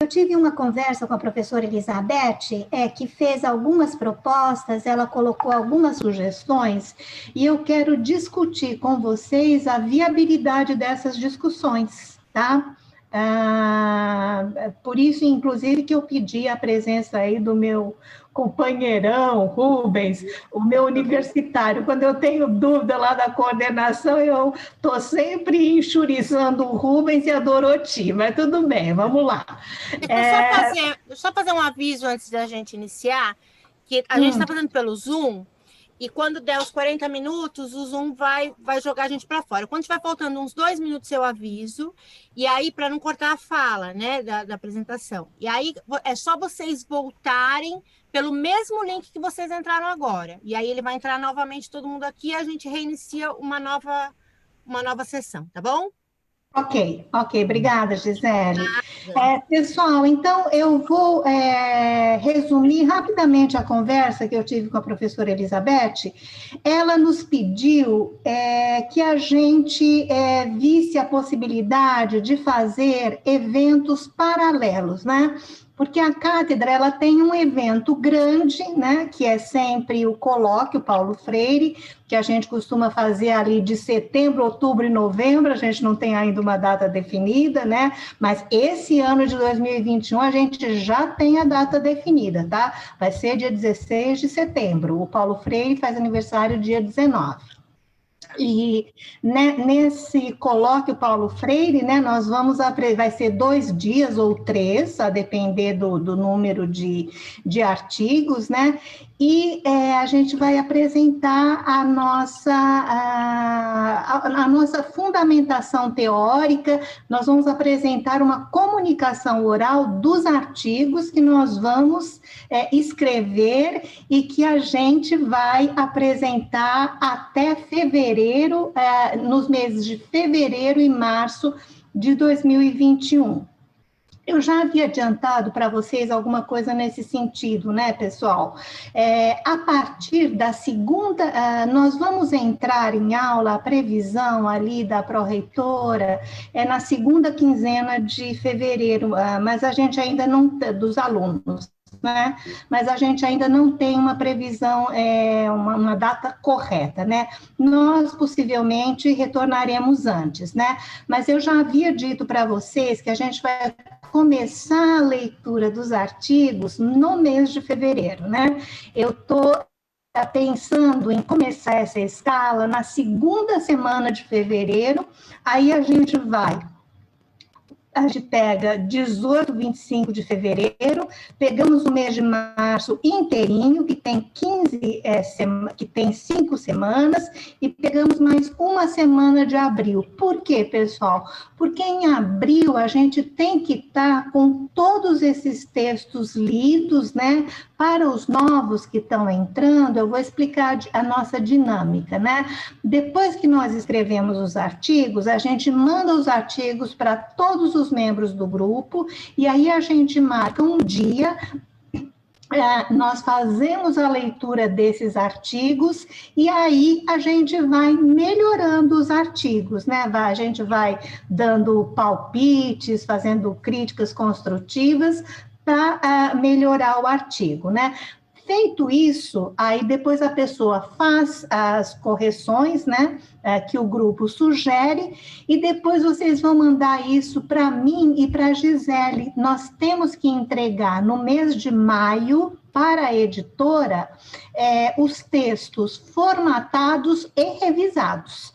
Eu tive uma conversa com a professora Elizabeth, que fez algumas propostas, ela colocou algumas sugestões, e eu quero discutir com vocês a viabilidade dessas discussões, tá? Por isso, inclusive, que eu pedi a presença aí do meu companheirão, Rubens, o meu universitário. Quando eu tenho dúvida lá da coordenação, eu estou sempre enxurizando o Rubens e a Doroti, mas tudo bem, vamos lá. Deixa eu só fazer um aviso antes da gente iniciar, que a gente está fazendo pelo Zoom, e quando der os 40 minutos, o Zoom vai jogar a gente para fora. Quando tiver faltando uns 2 minutos, eu aviso, e aí, para não cortar a fala, né, da apresentação. E aí, é só vocês voltarem pelo mesmo link que vocês entraram agora. E aí, ele vai entrar novamente todo mundo aqui, e a gente reinicia uma nova sessão, tá bom? Ok, obrigada, Gisele. Pessoal, então eu vou resumir rapidamente a conversa que eu tive com a professora Elizabeth. Ela nos pediu que a gente visse a possibilidade de fazer eventos paralelos, né? Porque a cátedra ela tem um evento grande, né, que é sempre o colóquio Paulo Freire, que a gente costuma fazer ali de setembro, outubro e novembro, a gente não tem ainda uma data definida, né, mas esse ano de 2021 a gente já tem a data definida, tá? Vai ser dia 16 de setembro, o Paulo Freire faz aniversário dia 19. E nesse colóquio Paulo Freire, né, nós vai ser 2 dias ou 3, a depender do número de artigos, né, e a gente vai apresentar a nossa fundamentação teórica, nós vamos apresentar uma comunicação oral dos artigos que nós vamos escrever e que a gente vai apresentar até fevereiro, nos meses de fevereiro e março de 2021. Eu já havia adiantado para vocês alguma coisa nesse sentido, né, pessoal? A partir da segunda, nós vamos entrar em aula, a previsão ali da pró-reitora na segunda quinzena de fevereiro, mas a gente ainda não, dos alunos, né? Mas a gente ainda não tem uma previsão, uma data correta, né? Nós possivelmente retornaremos antes, né? Mas eu já havia dito para vocês que a gente vai começar a leitura dos artigos no mês de fevereiro, né? Eu estou pensando em começar essa escala na segunda semana de fevereiro, aí a gente pega 18, 25 de fevereiro, pegamos o mês de março inteirinho, que tem 5 semanas, e pegamos mais uma semana de abril. Por quê, pessoal? Porque em abril a gente tem que estar com todos esses textos lidos, né? Para os novos que estão entrando, eu vou explicar a nossa dinâmica, né? Depois que nós escrevemos os artigos, a gente manda os artigos para todos os membros do grupo, e aí a gente marca um dia, nós fazemos a leitura desses artigos, e aí a gente vai melhorando os artigos, né? A gente vai dando palpites, fazendo críticas construtivas, para melhorar o artigo, né? Feito isso, aí depois a pessoa faz as correções, né, que o grupo sugere, e depois vocês vão mandar isso para mim e para a Gisele. Nós temos que entregar no mês de maio para a editora os textos formatados e revisados,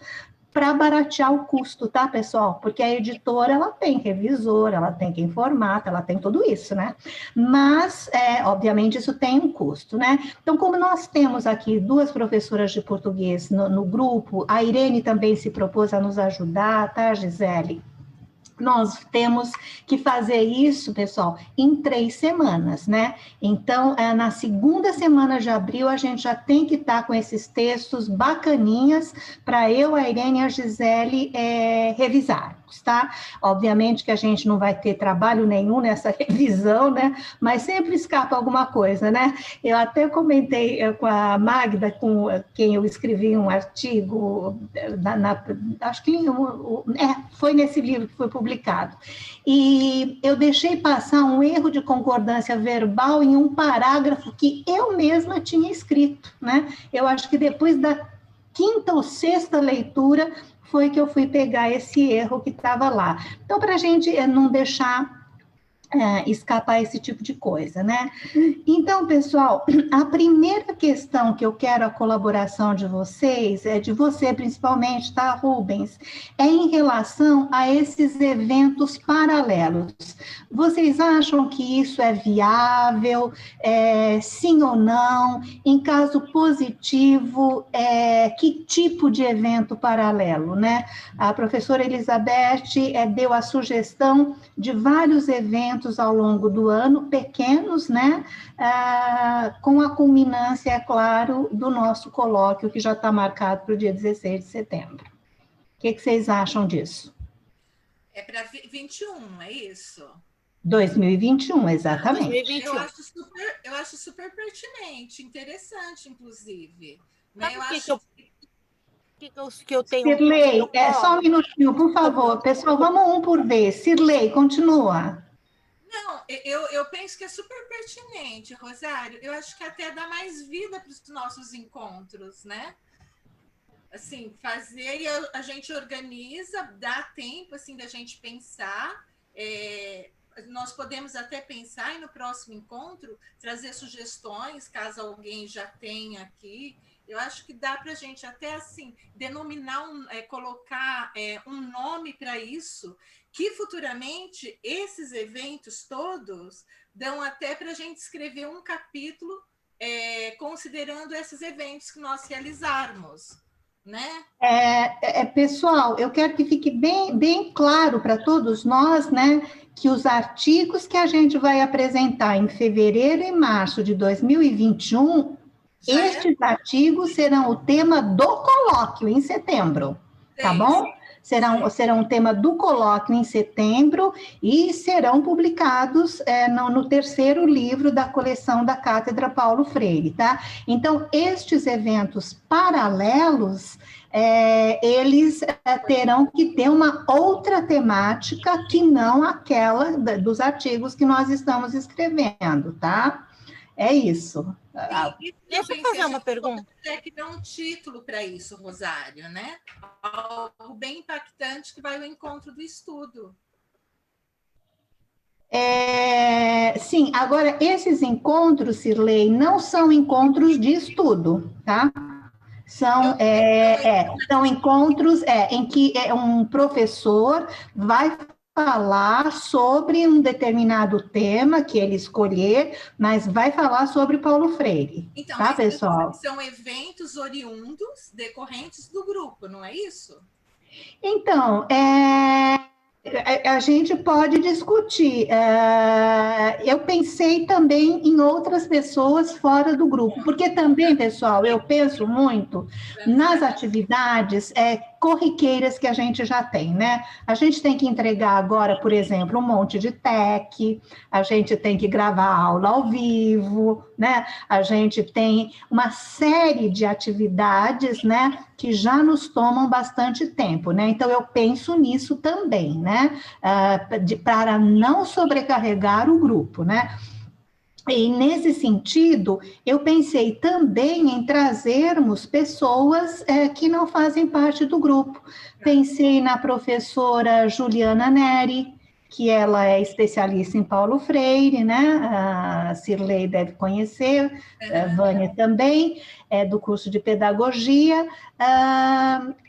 para baratear o custo, tá, pessoal? Porque a editora, ela tem revisor, ela tem quem formata, ela tem tudo isso, né? Mas, obviamente, isso tem um custo, né? Então, como nós temos aqui 2 professoras de português no grupo, a Irene também se propôs a nos ajudar, tá, Gisele? Nós temos que fazer isso, pessoal, em 3 semanas, né? Então, na segunda semana de abril, a gente já tem que estar com esses textos bacaninhas para eu, a Irene e a Gisele revisarmos. temáticos, tá? Obviamente que a gente não vai ter trabalho nenhum nessa revisão, né? Mas sempre escapa alguma coisa, né? Eu até comentei com a Magda, com quem eu escrevi um artigo, acho que foi nesse livro que foi publicado. E eu deixei passar um erro de concordância verbal em um parágrafo que eu mesma tinha escrito, né? Eu acho que depois da quinta ou sexta leitura foi que eu fui pegar esse erro que estava lá. Então, para a gente não deixar escapar esse tipo de coisa, né? Então, pessoal, a primeira questão que eu quero a colaboração de vocês, de você principalmente, tá, Rubens? É em relação a esses eventos paralelos. Vocês acham que isso é viável? Sim ou não? Em caso positivo, que tipo de evento paralelo, né? A professora Elizabeth deu a sugestão de vários eventos ao longo do ano, pequenos, né? Com a culminância, é claro, do nosso colóquio, que já está marcado para o dia 16 de setembro. O que vocês acham disso? É para 21, é isso? 2021, exatamente. 2021. Eu acho super pertinente, interessante, inclusive. Sabe Eu o acho que eu tenho... Sirlei, só um minutinho, por favor. Pessoal, vamos um por vez. Sirlei, continua. Não, eu penso que é super pertinente, Rosário. Eu acho que até dá mais vida para os nossos encontros, né? Assim, fazer e a gente organiza, dá tempo assim da gente pensar. Nós podemos até pensar e no próximo encontro trazer sugestões, caso alguém já tenha aqui. Eu acho que dá para a gente até assim denominar, colocar um nome para isso, que futuramente esses eventos todos dão até para a gente escrever um capítulo considerando esses eventos que nós realizarmos. Né? Pessoal, eu quero que fique bem claro para todos nós, né, que os artigos que a gente vai apresentar em fevereiro e março de 2021, estes artigos serão o tema do colóquio em setembro, tá bom? Serão o tema do colóquio em setembro e serão publicados no terceiro livro da coleção da Cátedra Paulo Freire, tá? Então, estes eventos paralelos, eles terão que ter uma outra temática que não aquela dos artigos que nós estamos escrevendo, tá? É isso. Deixa eu fazer uma pergunta. Que dá um título para isso, Rosário, né? Algo bem impactante que vai ao encontro do estudo. Sim, agora, esses encontros, Sirlei, não são encontros de estudo, tá? São encontros em que um professor vai falar sobre um determinado tema que ele escolher, mas vai falar sobre Paulo Freire, então, tá, pessoal? São eventos oriundos, decorrentes do grupo, não é isso? Então, a gente pode discutir. Eu pensei também em outras pessoas fora do grupo, porque também, pessoal, eu penso muito nas atividades corriqueiras que a gente já tem, né? A gente tem que entregar agora, por exemplo, um monte de tech, a gente tem que gravar aula ao vivo, né? A gente tem uma série de atividades, né, que já nos tomam bastante tempo, né? Então, eu penso nisso também, né? Para não sobrecarregar o grupo, né? E, nesse sentido, eu pensei também em trazermos pessoas que não fazem parte do grupo. Pensei na professora Juliana Neri, que ela é especialista em Paulo Freire, né? A Sirlei deve conhecer, a Vânia também, do curso de Pedagogia.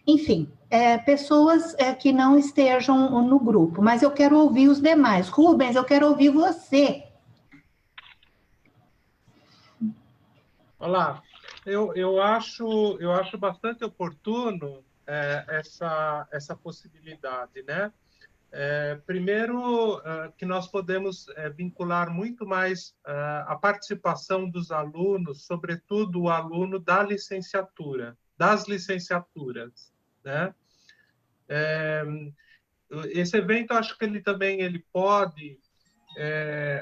Enfim, pessoas que não estejam no grupo, mas eu quero ouvir os demais. Rubens, eu quero ouvir você. Olá, eu acho bastante oportuno essa possibilidade, né? Primeiro, que nós podemos vincular muito mais a participação dos alunos, sobretudo o aluno da licenciatura, das licenciaturas, né? esse evento, acho que ele pode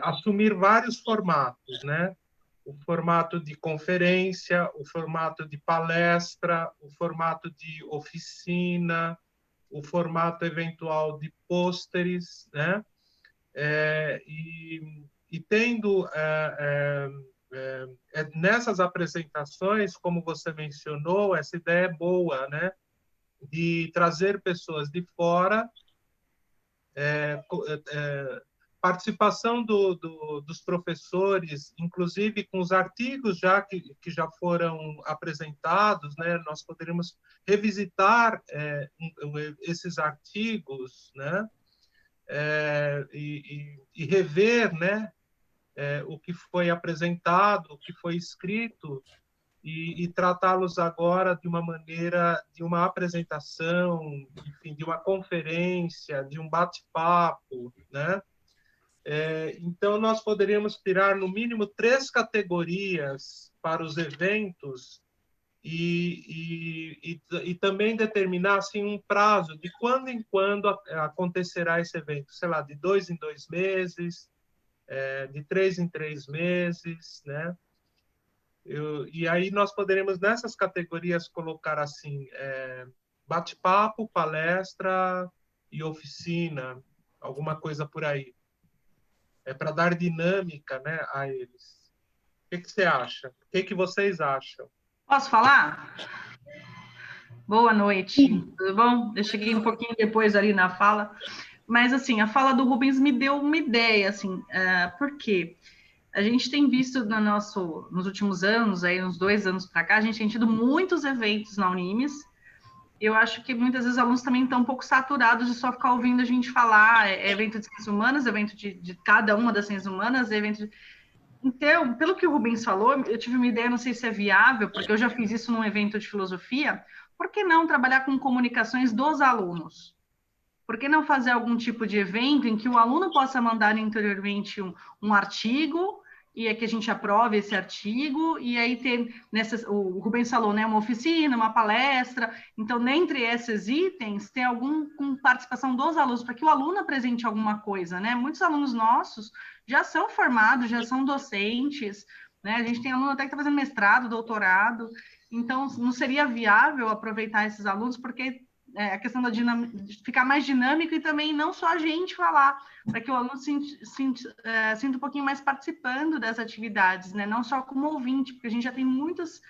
assumir vários formatos, né? O formato de conferência, o formato de palestra, o formato de oficina, o formato eventual de pôsteres, né? E tendo nessas apresentações, como você mencionou, essa ideia é boa, né? De trazer pessoas de fora, participação dos professores, inclusive com os artigos que já foram apresentados, né? Nós poderíamos revisitar esses artigos, né? E rever, né? O que foi apresentado, o que foi escrito, e tratá-los agora de uma maneira, de uma apresentação, enfim, de uma conferência, de um bate-papo, né? Então, nós poderíamos tirar, no mínimo, 3 categorias para os eventos e também determinar assim, um prazo de quando em quando acontecerá esse evento, sei lá, de 2 em 2 meses, de 3 em 3 meses, né? E aí nós poderemos, nessas categorias, colocar assim, bate-papo, palestra e oficina, alguma coisa por aí. Para dar dinâmica, né, a eles. O que você acha? O que vocês acham? Posso falar? Boa noite, tudo bom? Eu cheguei um pouquinho depois ali na fala, mas assim, a fala do Rubens me deu uma ideia, assim, por quê? A gente tem visto nos últimos anos, aí uns 2 anos para cá, a gente tem tido muitos eventos na Unimes. Eu acho que muitas vezes os alunos também estão um pouco saturados de só ficar ouvindo a gente falar, evento de ciências humanas, evento de cada uma das ciências humanas, evento de... Então, pelo que o Rubens falou, eu tive uma ideia, não sei se é viável, porque eu já fiz isso num evento de filosofia, por que não trabalhar com comunicações dos alunos? Por que não fazer algum tipo de evento em que o aluno possa mandar anteriormente um artigo, e é que a gente aprove esse artigo, e aí ter, o Rubens falou, né, uma oficina, uma palestra, então, dentre esses itens, tem com participação dos alunos, para que o aluno apresente alguma coisa, né? Muitos alunos nossos já são formados, já são docentes, né? A gente tem aluno até que está fazendo mestrado, doutorado, então, não seria viável aproveitar esses alunos, porque a questão de ficar mais dinâmico e também não só a gente falar, para que o aluno sinta um pouquinho mais participando das atividades, né? Não só como ouvinte, porque a gente já tem muitos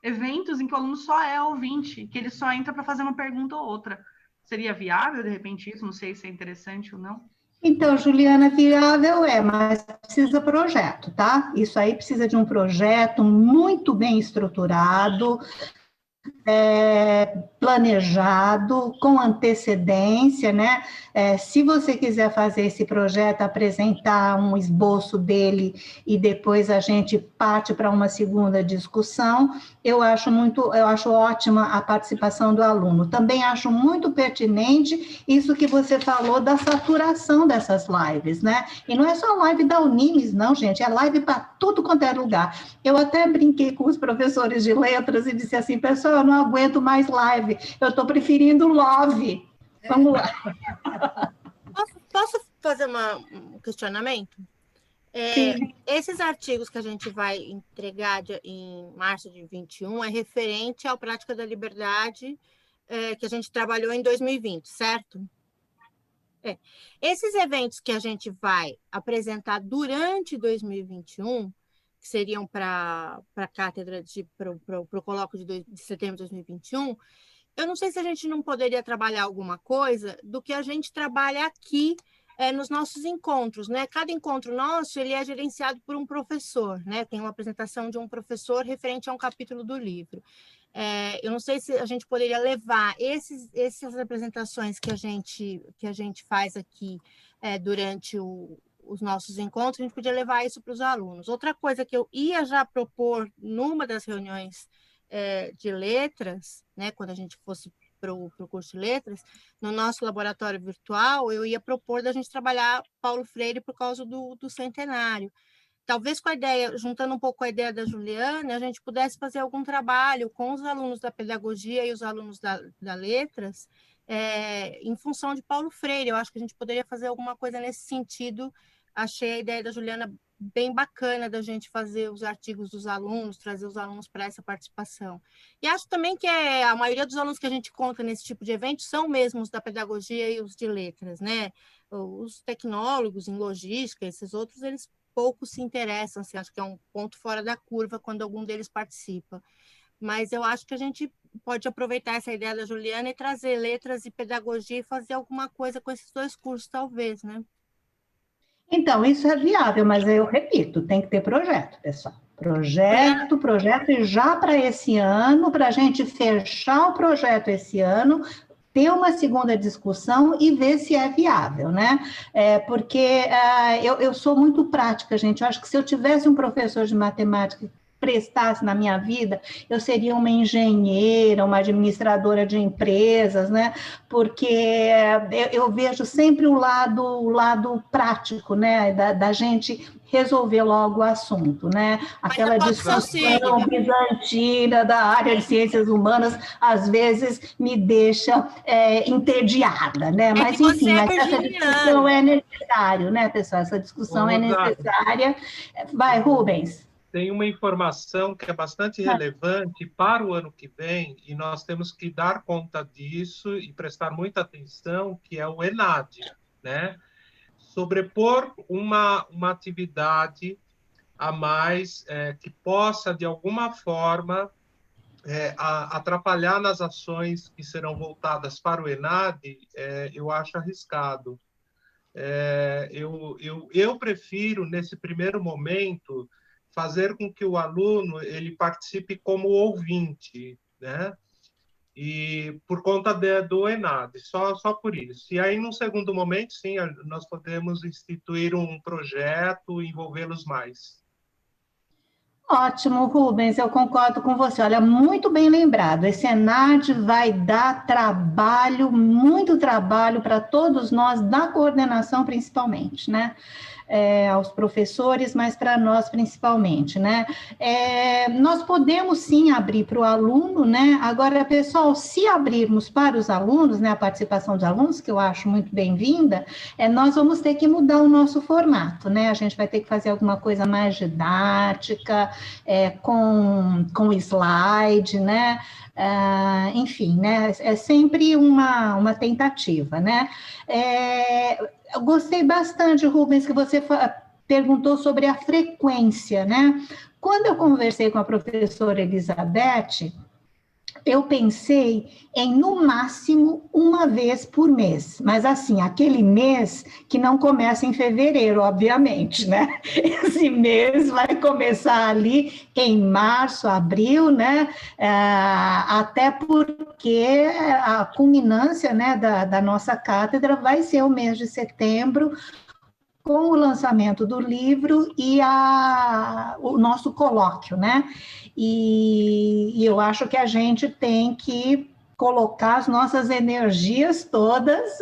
eventos em que o aluno só é ouvinte, que ele só entra para fazer uma pergunta ou outra. Seria viável, de repente, isso? Não sei se é interessante ou não. Então, Juliana, viável mas precisa projeto, tá? Isso aí precisa de um projeto muito bem estruturado, planejado, com antecedência, né? Se você quiser fazer esse projeto, apresentar um esboço dele e depois a gente parte para uma segunda discussão, eu acho ótima a participação do aluno. Também acho muito pertinente isso que você falou da saturação dessas lives, né? E não é só live da Unimes, não, gente, é live para tudo quanto é lugar. Eu até brinquei com os professores de letras e disse assim, pessoal, eu não aguento mais live, eu estou preferindo love. Vamos lá. Posso fazer um questionamento? Esses artigos que a gente vai entregar em março de 21 é referente à Prática da Liberdade que a gente trabalhou em 2020, certo? Esses eventos que a gente vai apresentar durante 2021, que seriam para a cátedra, para o colóquio de setembro de 2021, eu não sei se a gente não poderia trabalhar alguma coisa do que a gente trabalha aqui nos nossos encontros, né? Cada encontro nosso, ele é gerenciado por um professor, né? Tem uma apresentação de um professor referente a um capítulo do livro. Eu não sei se a gente poderia levar essas apresentações que a gente faz aqui durante os nossos encontros, a gente podia levar isso para os alunos. Outra coisa que eu ia já propor numa das reuniões de letras, né, quando a gente fosse para o curso de letras, no nosso laboratório virtual, eu ia propor da gente trabalhar Paulo Freire por causa do centenário. Talvez com a ideia, juntando um pouco a ideia da Juliana, a gente pudesse fazer algum trabalho com os alunos da pedagogia e os alunos da letras, em função de Paulo Freire. Eu acho que a gente poderia fazer alguma coisa nesse sentido. Achei a ideia da Juliana bem bacana da gente fazer os artigos dos alunos, trazer os alunos para essa participação. E acho também que a maioria dos alunos que a gente conta nesse tipo de evento são mesmo os da pedagogia e os de letras, né? Os tecnólogos em logística, esses outros, eles pouco se interessam, assim, acho que é um ponto fora da curva quando algum deles participa. Mas eu acho que a gente pode aproveitar essa ideia da Juliana e trazer letras e pedagogia e fazer alguma coisa com esses dois cursos, talvez, né? Então, isso é viável, mas eu repito, tem que ter projeto, pessoal. Projeto, e já para esse ano, para a gente fechar o projeto esse ano, ter uma segunda discussão e ver se é viável, né? Porque eu sou muito prática, gente. Eu acho que se eu tivesse um professor de matemática prestasse na minha vida, eu seria uma engenheira, uma administradora de empresas, né? Porque eu vejo sempre o lado prático, né? Da gente resolver logo o assunto, né? Aquela discussão bizantina da área de ciências humanas, às vezes me deixa entediada, né? Mas, enfim, mas essa discussão é necessária, né, pessoal? Essa discussão é necessária. Vai, Rubens. Tem uma informação que é bastante relevante para o ano que vem, e nós temos que dar conta disso e prestar muita atenção, que é o ENAD, né? Sobrepor uma atividade a mais que possa, de alguma forma, atrapalhar nas ações que serão voltadas para o ENAD, eu acho arriscado. Eu prefiro, nesse primeiro momento, fazer com que o aluno ele participe como ouvinte, né? E por conta do ENAD, só por isso. E aí, num segundo momento, sim, nós podemos instituir um projeto e envolvê-los mais. Ótimo, Rubens, eu concordo com você. Olha, muito bem lembrado. Esse ENAD vai dar trabalho, muito trabalho para todos nós, da coordenação principalmente, né? Aos professores, mas para nós principalmente, né? Nós podemos sim abrir para o aluno, né? Agora, pessoal, se abrirmos para os alunos, né, a participação dos alunos, que eu acho muito bem-vinda, nós vamos ter que mudar o nosso formato, né? A gente vai ter que fazer alguma coisa mais didática, com slide, né? Enfim, né? É sempre uma tentativa, né? Eu gostei bastante, Rubens, que você perguntou sobre a frequência, né? Quando eu conversei com a professora Elizabeth, eu pensei em, no máximo, uma vez por mês. Mas, assim, aquele mês que não começa em fevereiro, obviamente, né? Esse mês vai começar ali em março, abril, né? Até porque a culminância, né, da nossa cátedra vai ser o mês de setembro, com o lançamento do livro e o nosso colóquio, né? E eu acho que a gente tem que colocar as nossas energias todas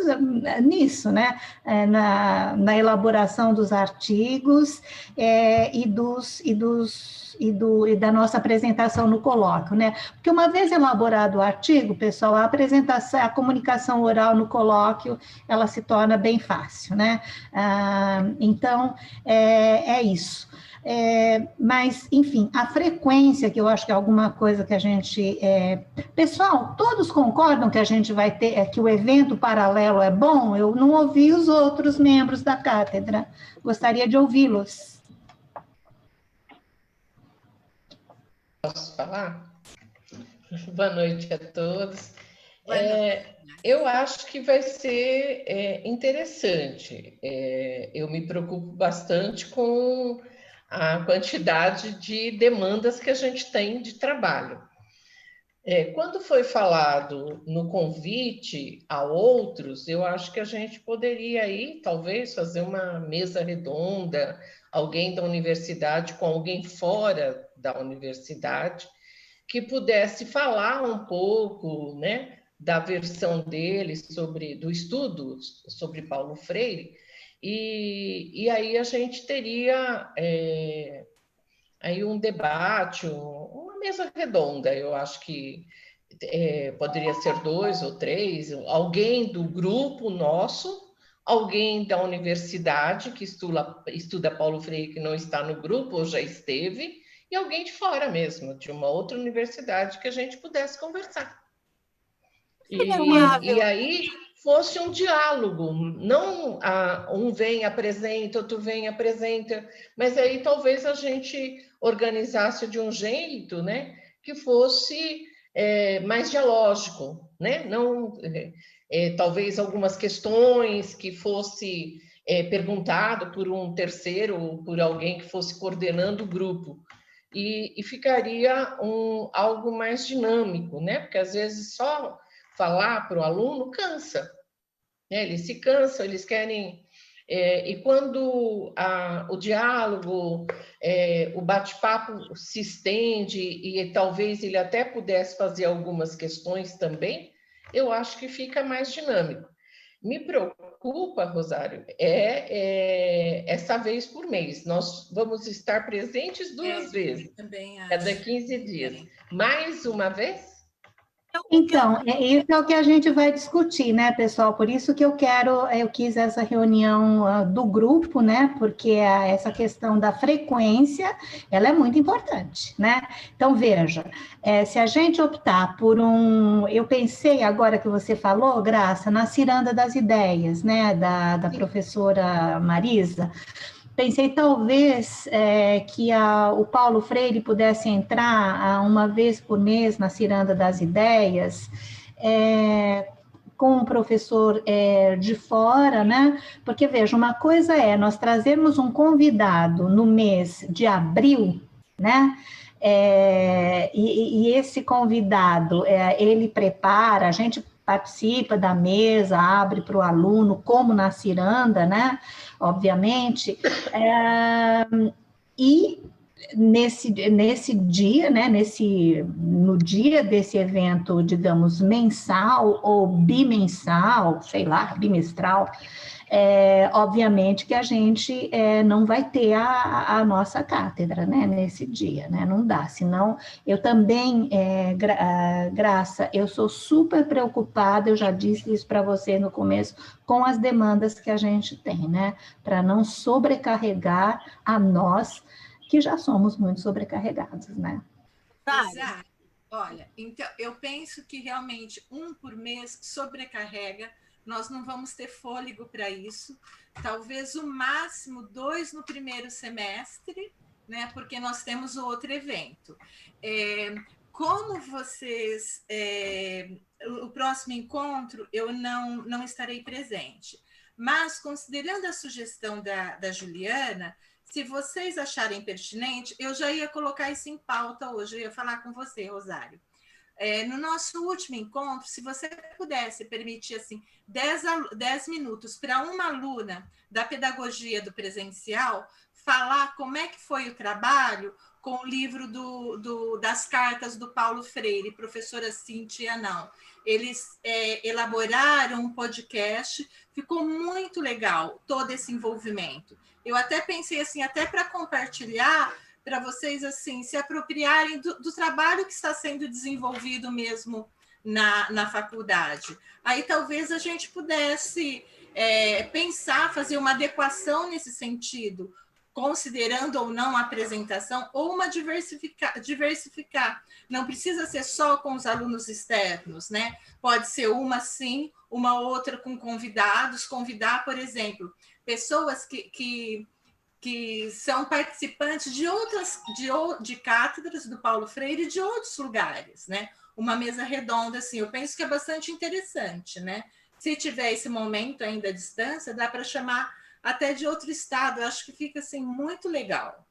nisso, né? Na elaboração dos artigos e da nossa apresentação no colóquio, né? Porque uma vez elaborado o artigo, pessoal, a apresentação, a comunicação oral no colóquio, ela se torna bem fácil, né? Então, é isso. Mas, enfim, a frequência, que eu acho que é alguma coisa que a gente... Pessoal, todos concordam que a gente vai ter, que o evento paralelo é bom? Eu não ouvi os outros membros da cátedra. Gostaria de ouvi-los. Posso falar? Boa noite a todos. Eu acho que vai ser interessante. Eu me preocupo bastante com a quantidade de demandas que a gente tem de trabalho. Quando foi falado no convite a outros, eu acho que a gente poderia aí, talvez, fazer uma mesa redonda, alguém da universidade com alguém fora da universidade, que pudesse falar um pouco, né, da versão dele do estudo sobre Paulo Freire, e aí a gente teria aí um debate, uma mesa redonda. Eu acho que poderia ser 2 ou 3, alguém do grupo nosso, alguém da universidade que estuda Paulo Freire, que não está no grupo ou já esteve, e alguém de fora mesmo, de uma outra universidade que a gente pudesse conversar. E aí fosse um diálogo, não um vem, apresenta, outro vem, apresenta, mas aí talvez a gente organizasse de um jeito, né, que fosse mais dialógico, né? Não, talvez algumas questões que fosse perguntado por um terceiro ou por alguém que fosse coordenando o grupo. E ficaria algo mais dinâmico, né? Porque às vezes só falar para o aluno cansa, né? Eles se cansam, eles querem... e quando o diálogo, o bate-papo se estende e talvez ele até pudesse fazer algumas questões também, eu acho que fica mais dinâmico. Me preocupa, Rosário, essa vez por mês. Nós vamos estar presentes 2 vezes, cada 15 dias. Mais uma vez? Então, isso é o que a gente vai discutir, né, pessoal? Por isso que eu quis essa reunião do grupo, né? Porque essa questão da frequência, ela é muito importante, né? Então, veja, se a gente optar por eu pensei agora que você falou, Graça, na Ciranda das Ideias, né, da professora Marisa. Pensei talvez que o Paulo Freire pudesse entrar uma vez por mês na Ciranda das Ideias, com um professor de fora, né? Porque, veja, uma coisa nós trazermos um convidado no mês de abril, né? E esse convidado, ele prepara, a gente participa da mesa, abre para o aluno, como na ciranda, né? Obviamente, e nesse dia, né, no dia desse evento, digamos, mensal ou bimensal, sei lá, bimestral, obviamente que a gente não vai ter a nossa cátedra, né, nesse dia, né, não dá, senão eu também, Graça, eu sou super preocupada, eu já disse isso para você no começo, com as demandas que a gente tem, né, para não sobrecarregar a nós, que já somos muito sobrecarregados, né. Exato. Olha, então, eu penso que realmente 1 por mês sobrecarrega, nós não vamos ter fôlego para isso, talvez o máximo 2 no primeiro semestre, né, porque nós temos o outro evento. Como vocês... o próximo encontro eu não estarei presente, mas considerando a sugestão da Juliana, se vocês acharem pertinente, eu já ia colocar isso em pauta hoje, eu ia falar com você, Rosário. No nosso último encontro, se você pudesse permitir assim, 10 minutos para uma aluna da pedagogia do presencial falar como é que foi o trabalho com o livro das cartas do Paulo Freire, professora Cíntia não. Eles elaboraram um podcast, ficou muito legal todo esse envolvimento. Eu até pensei assim, até para compartilhar, para vocês assim se apropriarem do trabalho que está sendo desenvolvido mesmo na faculdade. Aí talvez a gente pudesse pensar, fazer uma adequação nesse sentido, considerando ou não a apresentação, ou uma diversificar. Não precisa ser só com os alunos externos, né? Pode ser uma sim, uma outra com convidados, convidar, por exemplo, pessoas que são participantes de cátedras do Paulo Freire e de outros lugares, né? Uma mesa redonda, assim, eu penso que é bastante interessante, né? Se tiver esse momento ainda à distância, dá para chamar até de outro estado, eu acho que fica, assim, muito legal.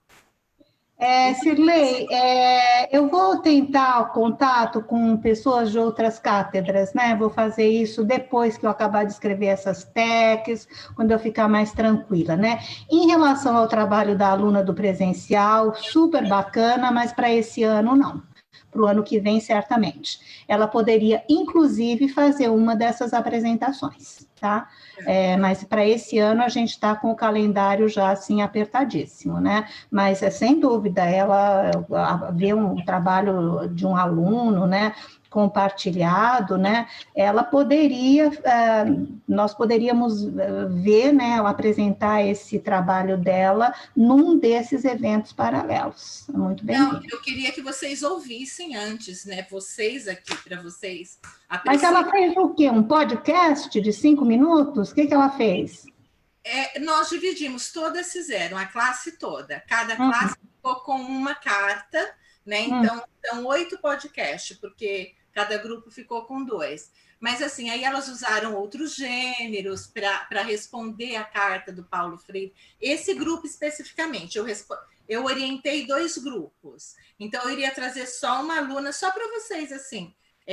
Cirlei, eu vou tentar contato com pessoas de outras cátedras, né? Vou fazer isso depois que eu acabar de escrever essas TECs, quando eu ficar mais tranquila, né? Em relação ao trabalho da aluna do presencial, super bacana, mas para esse ano não. Para o ano que vem, certamente. Ela poderia, inclusive, fazer uma dessas apresentações, tá? Mas para esse ano a gente está com o calendário já assim apertadíssimo, né? Mas sem dúvida, ela vê um trabalho de um aluno, né? compartilhado, né, nós poderíamos ver, né, ela apresentar esse trabalho dela num desses eventos paralelos. Muito bem. Não, eu queria que vocês ouvissem antes, né? Vocês aqui, para vocês Mas ela fez o quê? Um podcast de 5 minutos? O que ela fez? Nós dividimos, todas fizeram, a classe toda. Cada classe ficou com uma carta, né? Então, são 8 podcasts, porque cada grupo ficou com 2. Mas, assim, aí elas usaram outros gêneros para responder a carta do Paulo Freire. Esse grupo especificamente, eu orientei 2 grupos. Então, eu iria trazer só uma aluna, só para vocês, assim,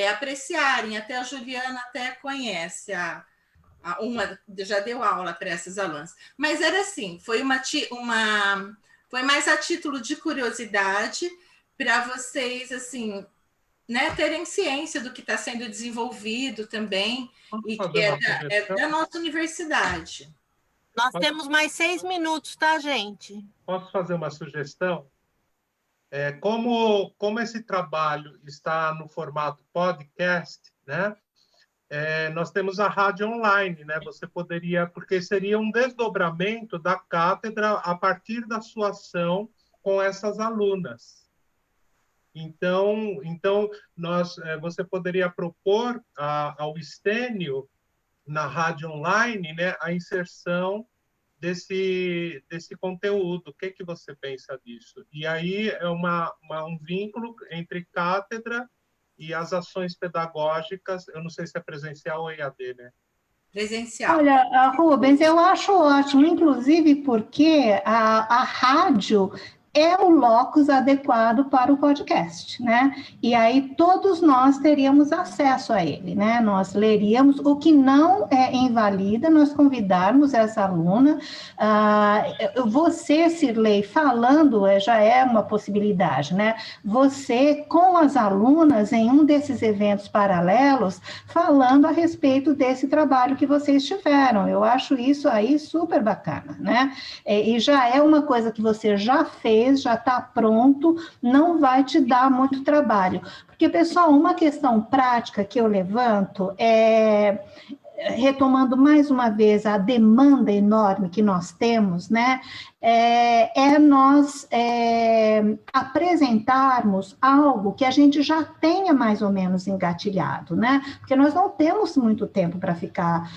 apreciarem. Até a Juliana até conhece uma, já deu aula para essas alunas. Mas era assim, foi mais a título de curiosidade para vocês, assim, né, terem ciência do que está sendo desenvolvido também, e que é da nossa universidade. Nós temos mais 6 minutos, tá, gente? Posso fazer uma sugestão? Como esse trabalho está no formato podcast, né? Nós temos a rádio online, né? Você poderia, porque seria um desdobramento da cátedra a partir da sua ação com essas alunas. Então você poderia propor ao Estênio, na rádio online, né, a inserção desse conteúdo. O que você pensa disso? E aí é um vínculo entre cátedra e as ações pedagógicas. Eu não sei se é presencial ou EAD, né? Presencial. Olha, Rubens, eu acho ótimo, inclusive porque a rádio é o locus adequado para o podcast, né? E aí todos nós teríamos acesso a ele, né? Nós leríamos, o que não invalida nós convidarmos essa aluna. Você, Cirlei, falando já é uma possibilidade, né? Você com as alunas em um desses eventos paralelos, falando a respeito desse trabalho que vocês tiveram. Eu acho isso aí super bacana, né? E já é uma coisa que você já fez, já está pronto, não vai te dar muito trabalho. Porque, pessoal, uma questão prática que eu levanto retomando mais uma vez a demanda enorme que nós temos, né, nós apresentarmos algo que a gente já tenha mais ou menos engatilhado, né, porque nós não temos muito tempo para ficar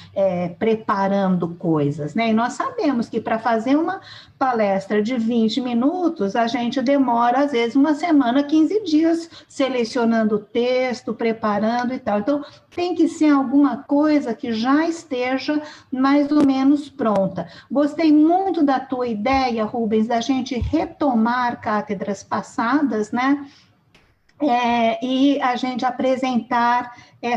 preparando coisas, né, e nós sabemos que para fazer uma palestra de 20 minutos, a gente demora, às vezes, uma semana, 15 dias, selecionando o texto, preparando e tal. Então, tem que ser alguma coisa que já esteja mais ou menos pronta. Gostei muito da tua ideia, Rubens, da gente retomar cátedras passadas, né? E a gente apresentar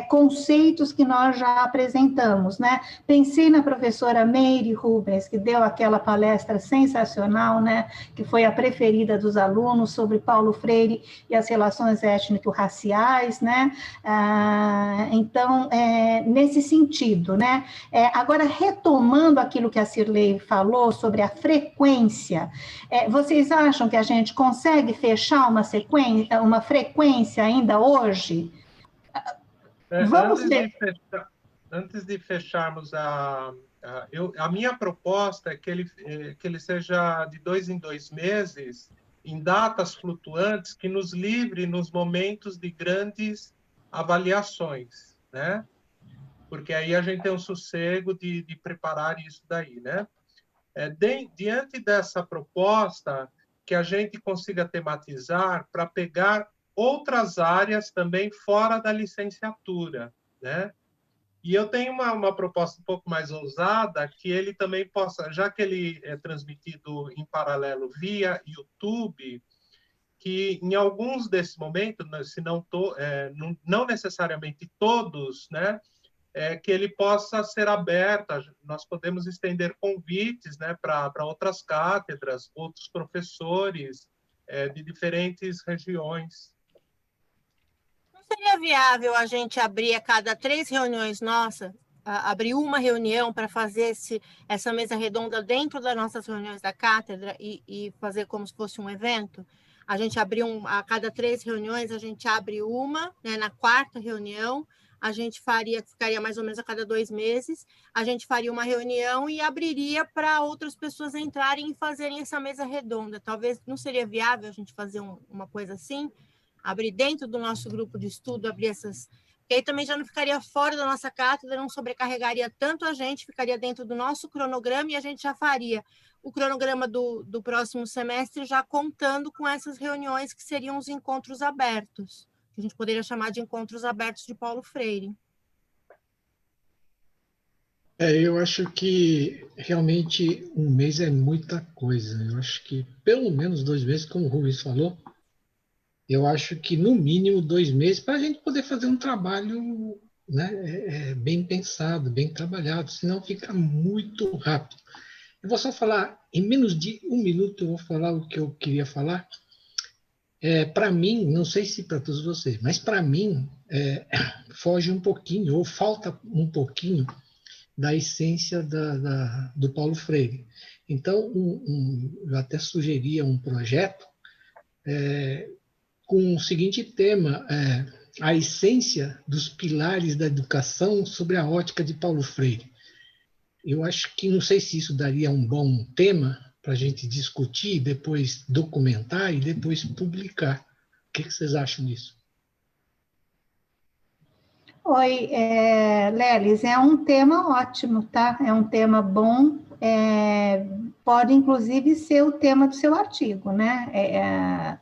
conceitos que nós já apresentamos, né? Pensei na professora Meire Rubens, que deu aquela palestra sensacional, né? Que foi a preferida dos alunos sobre Paulo Freire e as relações étnico-raciais, né? Então, nesse sentido, né? Agora, retomando aquilo que a Cirlei falou sobre a frequência, vocês acham que a gente consegue fechar uma frequência ainda hoje? Antes de fecharmos a minha proposta é que ele seja de 2 em 2 meses, em datas flutuantes, que nos livre nos momentos de grandes avaliações, né? Porque aí a gente tem um sossego de preparar isso daí, né? Diante dessa proposta, que a gente consiga tematizar para pegar outras áreas também fora da licenciatura, né? E eu tenho uma proposta um pouco mais ousada, que ele também possa, já que ele é transmitido em paralelo via YouTube, que em alguns desses momentos, se não necessariamente todos, né, que ele possa ser aberto, nós podemos estender convites, né, para outras cátedras, outros professores de diferentes regiões. Seria viável a gente abrir a cada 3 reuniões nossas, abrir uma reunião para fazer essa mesa redonda dentro das nossas reuniões da cátedra e fazer como se fosse um evento? A gente abriu a cada 3 reuniões, a gente abre uma, né? Na 4ª reunião, a gente ficaria mais ou menos a cada 2 meses, a gente faria uma reunião e abriria para outras pessoas entrarem e fazerem essa mesa redonda. Talvez não seria viável a gente fazer uma coisa assim, abrir dentro do nosso grupo de estudo, abrir essas... Porque aí também já não ficaria fora da nossa cátedra, não sobrecarregaria tanto a gente, ficaria dentro do nosso cronograma e a gente já faria o cronograma do próximo semestre já contando com essas reuniões que seriam os encontros abertos, que a gente poderia chamar de encontros abertos de Paulo Freire. Eu acho que realmente um mês é muita coisa. Eu acho que pelo menos 2 meses, como o Rubens falou, eu acho que no mínimo 2 meses para a gente poder fazer um trabalho, né, bem pensado, bem trabalhado, senão fica muito rápido. Eu vou só falar, em menos de 1 minuto, eu vou falar o que eu queria falar. Para mim, não sei se para todos vocês, mas para mim foge um pouquinho, ou falta um pouquinho da essência do Paulo Freire. Então, eu até sugeria um projeto com o seguinte tema, a essência dos pilares da educação sobre a ótica de Paulo Freire. Eu acho que, não sei se isso daria um bom tema para a gente discutir, depois documentar e depois publicar. O que vocês acham disso? Oi, Lelis, é um tema ótimo, tá? É um tema bom, pode inclusive ser o tema do seu artigo, né?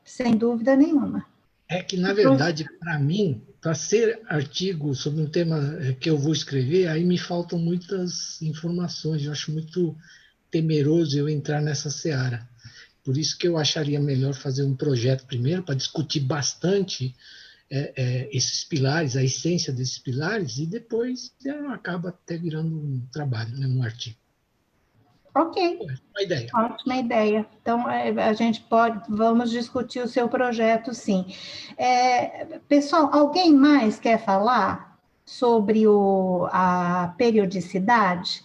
Sem dúvida nenhuma. É que, na verdade, para mim, para ser artigo sobre um tema que eu vou escrever, aí me faltam muitas informações. Eu acho muito temeroso eu entrar nessa seara. Por isso que eu acharia melhor fazer um projeto primeiro para discutir bastante esses pilares, a essência desses pilares, e depois acaba até virando um trabalho, né, um artigo. Ok. Uma ideia. Ótima ideia. Então, a gente vamos discutir o seu projeto, sim. Pessoal, alguém mais quer falar sobre a periodicidade?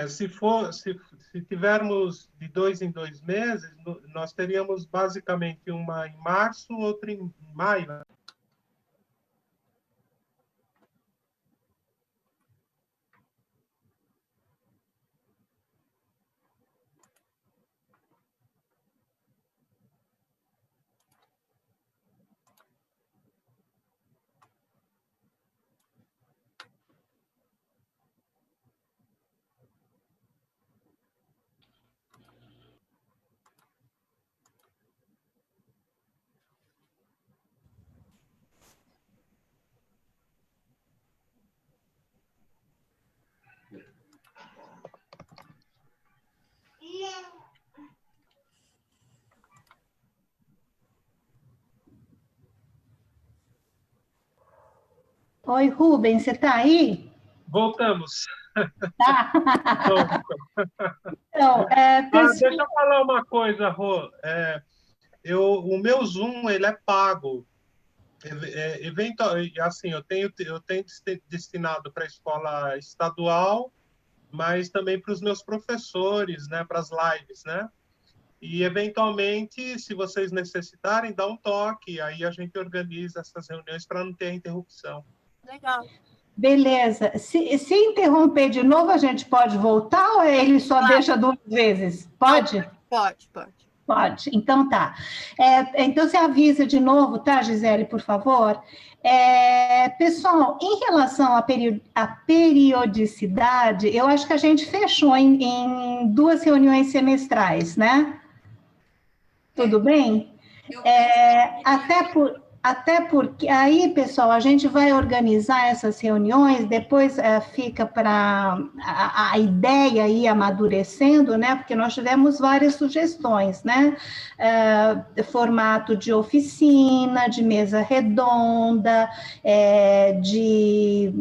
Se tivermos de 2 em 2 meses, nós teríamos basicamente uma em março, outra em maio. Oi, Rubens, você está aí? Voltamos. Tá. Então, deixa eu falar uma coisa, Rô. O meu Zoom ele é pago. Assim, eu tenho destinado para a escola estadual, mas também para os meus professores, né, para as lives, né? E, eventualmente, se vocês necessitarem, dá um toque, aí a gente organiza essas reuniões para não ter interrupção. Legal. Beleza. Se interromper de novo, a gente pode voltar ou ele só deixa 2 vezes? Pode? Pode. Pode. Então, tá. Então, você avisa de novo, tá, Gisele, por favor? Pessoal, em relação à periodicidade, eu acho que a gente fechou em 2 reuniões semestrais, né? Tudo bem? Até porque aí, pessoal, a gente vai organizar essas reuniões, depois fica para a ideia ir amadurecendo, né? Porque nós tivemos várias sugestões, né? Formato de oficina, de mesa redonda, de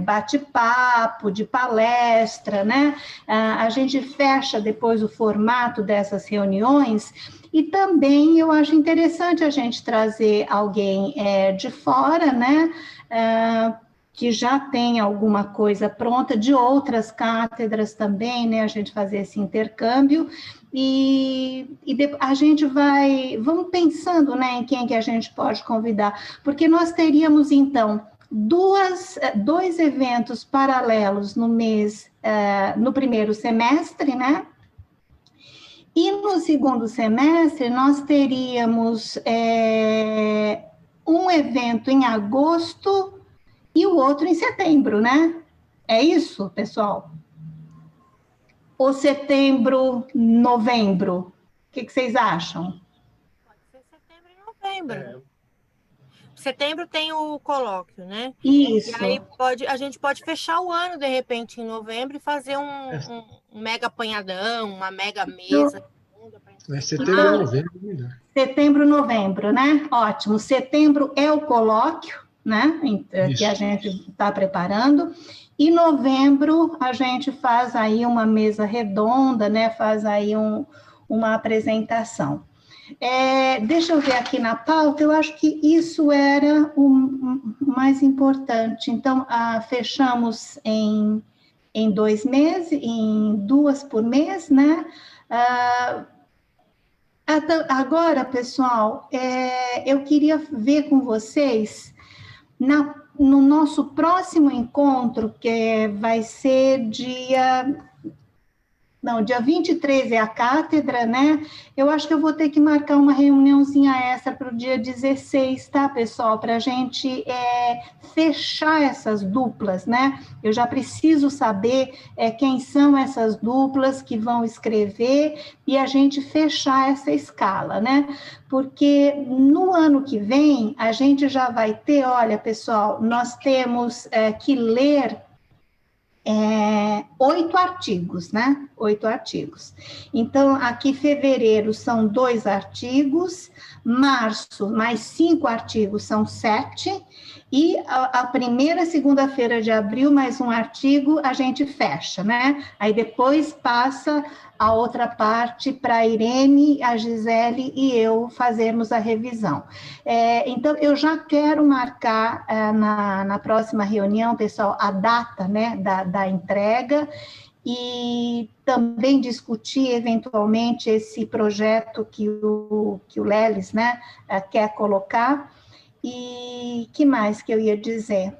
bate-papo, de palestra, né? A gente fecha depois o formato dessas reuniões. E também eu acho interessante a gente trazer alguém de fora, né, que já tem alguma coisa pronta, de outras cátedras também, né, a gente fazer esse intercâmbio, a gente vamos pensando, né, em quem que a gente pode convidar, porque nós teríamos, então, dois eventos paralelos no mês, no primeiro semestre, né, e no segundo semestre nós teríamos um evento em agosto e o outro em setembro, né? É isso, pessoal? Ou setembro, novembro? O que vocês acham? Pode ser setembro e novembro. Setembro tem o colóquio, né? Isso. E aí a gente pode fechar o ano, de repente, em novembro e fazer um mega apanhadão, uma mega mesa. Setembro ou novembro, melhor. Setembro, novembro, né? Ótimo. Setembro é o colóquio, né? Que a gente está preparando. E novembro a gente faz aí uma mesa redonda, né? Faz aí uma apresentação. Deixa eu ver aqui na pauta, eu acho que isso era o mais importante. Então, fechamos em 2 meses, em 2 por mês, né? Agora, pessoal, eu queria ver com vocês, no nosso próximo encontro, que vai ser dia 23 é a cátedra, né? Eu acho que eu vou ter que marcar uma reuniãozinha extra para o dia 16, tá, pessoal? Para a gente fechar essas duplas, né? Eu já preciso saber quem são essas duplas que vão escrever e a gente fechar essa escala, né? Porque no ano que vem a gente já vai ter, olha, pessoal, nós temos que ler 8 artigos, né? 8 artigos. Então, aqui, fevereiro são 2 artigos, março, mais 5 artigos, são 7, e a primeira segunda-feira de abril, mais um artigo, a gente fecha, né? Aí depois passa a outra parte para a Irene, a Gisele e eu fazermos a revisão. Então, eu já quero marcar na próxima reunião, pessoal, a data, né, da entrega, e também discutir, eventualmente, esse projeto que o Lelis, né, quer colocar. E que mais que eu ia dizer?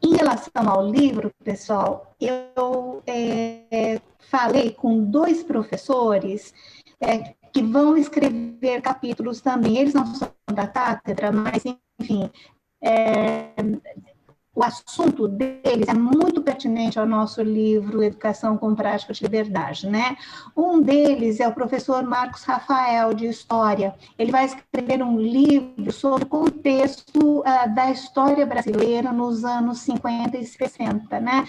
Em relação ao livro, pessoal, eu falei com 2 professores que vão escrever capítulos também. Eles não são da cátedra, mas, enfim, o assunto deles é muito pertinente ao nosso livro Educação com Prática de Liberdade, né? Um deles é o professor Marcos Rafael, de História. Ele vai escrever um livro sobre o contexto da história brasileira nos anos 50 e 60, né?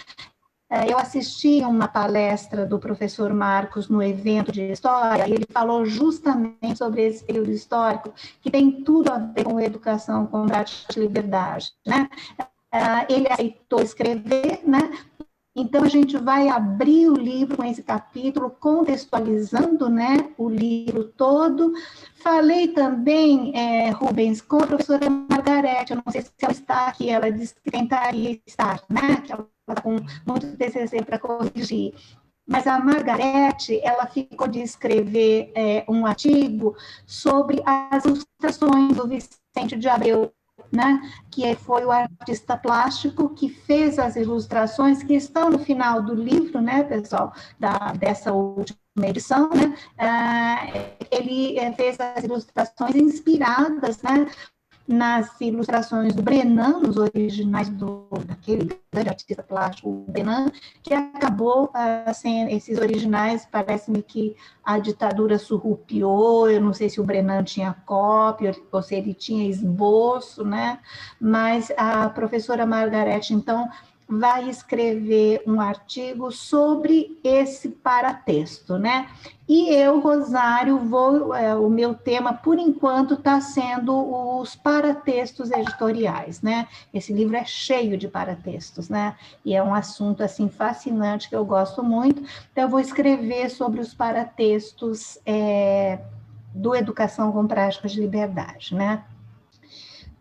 Eu assisti uma palestra do professor Marcos no evento de História, e ele falou justamente sobre esse período histórico, que tem tudo a ver com educação com prática de liberdade, né? Ele aceitou escrever, né? Então, a gente vai abrir o livro com esse capítulo, contextualizando, né, o livro todo. Falei também, Rubens, com a professora Margarete, eu não sei se ela está aqui, ela disse que tentaria estar, né, que ela está com muito TCC para corrigir. Mas a Margarete, ela ficou de escrever um artigo sobre as ilustrações do Vicente de Abreu, né, que foi o artista plástico que fez as ilustrações que estão no final do livro, né, pessoal, dessa última edição, né, ele fez as ilustrações inspiradas, né, nas ilustrações do Brenan, nos originais daquele grande artista plástico, o Brenan, que acabou sendo, esses originais, parece-me que a ditadura surrupiou, eu não sei se o Brenan tinha cópia, ou se ele tinha esboço, né, mas a professora Margarete, então, vai escrever um artigo sobre esse paratexto, né? E eu, Rosário, o meu tema, por enquanto, está sendo os paratextos editoriais, né? Esse livro é cheio de paratextos, né? E é um assunto, assim, fascinante, que eu gosto muito. Então, eu vou escrever sobre os paratextos do Educação com Práticas de Liberdade, né?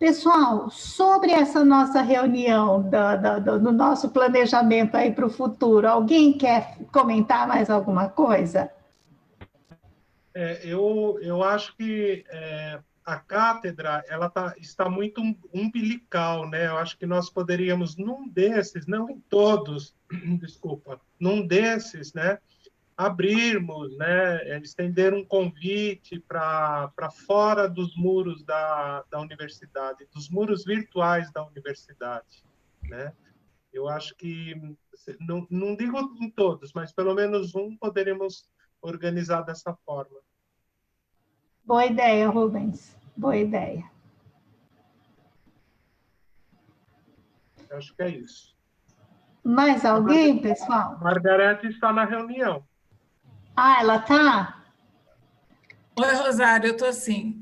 Pessoal, sobre essa nossa reunião do nosso planejamento aí para o futuro, alguém quer comentar mais alguma coisa? Eu acho que a cátedra está muito umbilical, né? Eu acho que nós poderíamos, num desses, não em todos, desculpa, num desses, né, abrirmos, né, estender um convite para fora dos muros da universidade, dos muros virtuais da universidade, né? Eu acho que, não digo em todos, mas pelo menos um poderíamos organizar dessa forma. Boa ideia, Rubens. Boa ideia. Eu acho que é isso. Mais alguém, pessoal? Margarete está na reunião. Ah, ela tá? Oi, Rosário, eu estou sim.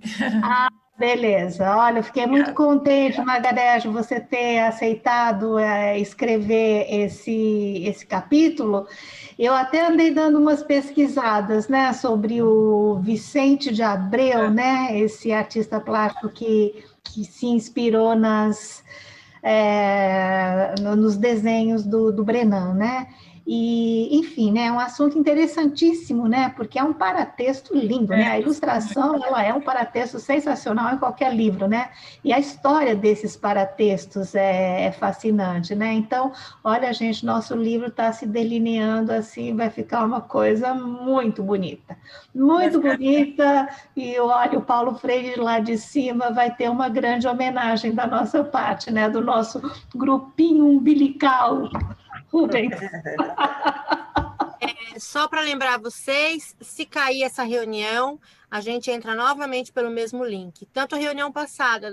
Beleza. Olha, eu fiquei muito contente, Margarete, você ter aceitado escrever esse capítulo. Eu até andei dando umas pesquisadas, né, sobre o Vicente de Abreu, né, esse artista plástico que se inspirou nos desenhos do Brenan, né? E, enfim, né, é um assunto interessantíssimo, né, porque é um paratexto lindo, né, a ilustração, ela é um paratexto sensacional em qualquer livro, né, e a história desses paratextos é fascinante, né, então, olha, gente, nosso livro está se delineando assim, vai ficar uma coisa muito bonita, e olha, o Paulo Freire lá de cima vai ter uma grande homenagem da nossa parte, né, do nosso grupinho umbilical, Rubens. Só para lembrar vocês, se cair essa reunião, a gente entra novamente pelo mesmo link. Tanto a reunião passada,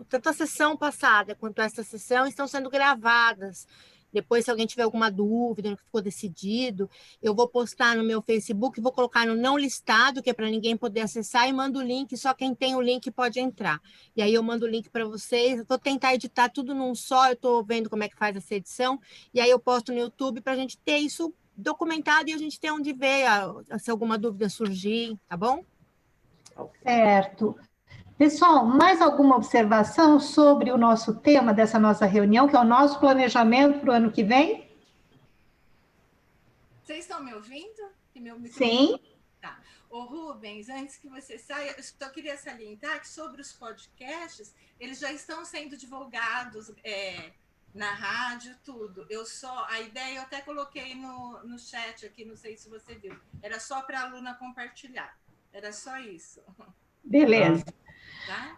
tanto a sessão passada quanto essa sessão estão sendo gravadas. Depois, se alguém tiver alguma dúvida no que ficou decidido, eu vou postar no meu Facebook, vou colocar no não listado, que é para ninguém poder acessar, e mando o link, só quem tem o link pode entrar. E aí eu mando o link para vocês, eu vou tentar editar tudo num só, eu estou vendo como é que faz essa edição, e aí eu posto no YouTube para a gente ter isso documentado e a gente ter onde ver se alguma dúvida surgir, tá bom? Certo. Pessoal, mais alguma observação sobre o nosso tema dessa nossa reunião, que é o nosso planejamento para o ano que vem? Vocês estão me ouvindo? Sim. Tá. Ô, Rubens, antes que você saia, eu só queria salientar que sobre os podcasts, eles já estão sendo divulgados na rádio, tudo. A ideia eu até coloquei no chat aqui, não sei se você viu. Era só para a aluna compartilhar. Era só isso. Beleza. Tá?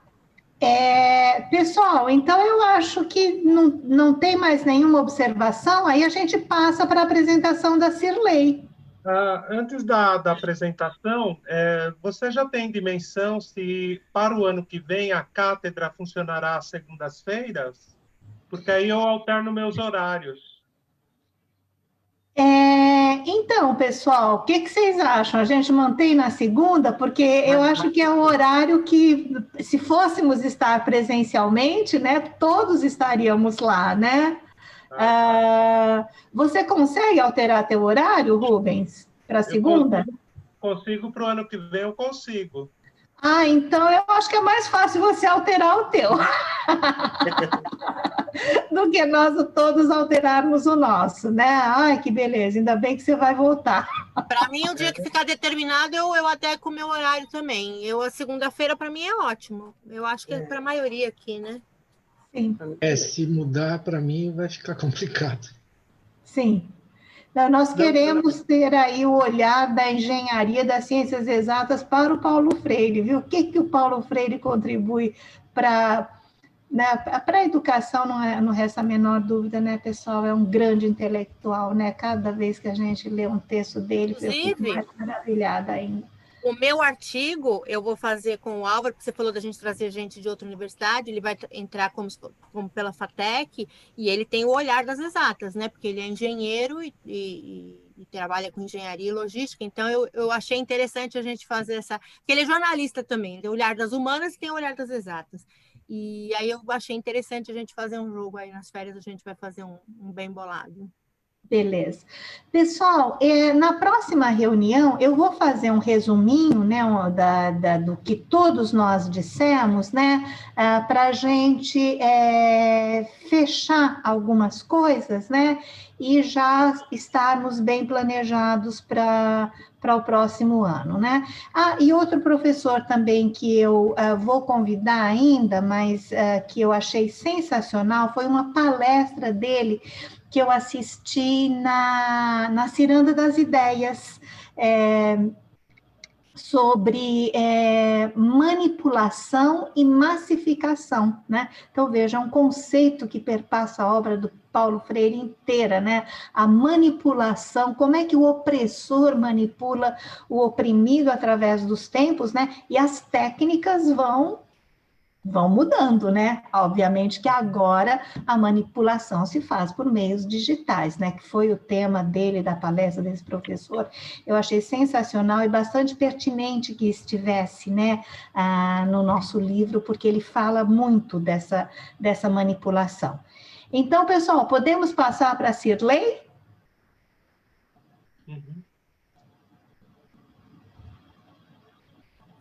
Pessoal, então eu acho que não tem mais nenhuma observação, aí a gente passa para a apresentação da Cirlei. Antes da apresentação, você já tem dimensão se para o ano que vem a cátedra funcionará às segundas-feiras? Porque aí eu alterno meus horários. Então, pessoal, o que vocês acham? A gente mantém na segunda? Porque eu acho que é o horário que, se fôssemos estar presencialmente, né, todos estaríamos lá, né? Você consegue alterar teu horário, Rubens, para a segunda? Consigo para o ano que vem, eu consigo. Então eu acho que é mais fácil você alterar o teu do que nós todos alterarmos o nosso, né? Ai, que beleza, ainda bem que você vai voltar. Para mim, o dia que ficar determinado, eu adequo o meu horário também. A segunda-feira, para mim, é ótimo. Eu acho que é para a maioria aqui, né? Sim. Se mudar, para mim, vai ficar complicado. Sim. Nós queremos ter aí o olhar da engenharia, das ciências exatas para o Paulo Freire, viu? O que o Paulo Freire contribui para a educação, não resta a menor dúvida, né, pessoal? É um grande intelectual, né? Cada vez que a gente lê um texto dele, eu fico mais maravilhada ainda. O meu artigo eu vou fazer com o Álvaro, porque você falou da gente trazer gente de outra universidade, ele vai entrar como pela FATEC, e ele tem o olhar das exatas, né? Porque ele é engenheiro e trabalha com engenharia e logística, então eu achei interessante a gente fazer porque ele é jornalista também, tem o olhar das humanas e tem o olhar das exatas. E aí eu achei interessante a gente fazer um jogo aí nas férias, a gente vai fazer um bem bolado. Beleza. Pessoal, na próxima reunião eu vou fazer um resuminho, né, do que todos nós dissemos, né, para a gente fechar algumas coisas, né, e já estarmos bem planejados para o próximo ano, né? E outro professor também que eu vou convidar ainda, mas que eu achei sensacional, foi uma palestra dele que eu assisti na Ciranda das Ideias, sobre manipulação e massificação, né? Então, veja, é um conceito que perpassa a obra do Paulo Freire inteira, né? A manipulação, como é que o opressor manipula o oprimido através dos tempos, né? E as técnicas vão mudando, né? Obviamente que agora a manipulação se faz por meios digitais, né? Que foi o tema dele, da palestra desse professor. Eu achei sensacional e bastante pertinente que estivesse, né, no nosso livro, porque ele fala muito dessa manipulação. Então, pessoal, podemos passar para a Cirlei? Uhum.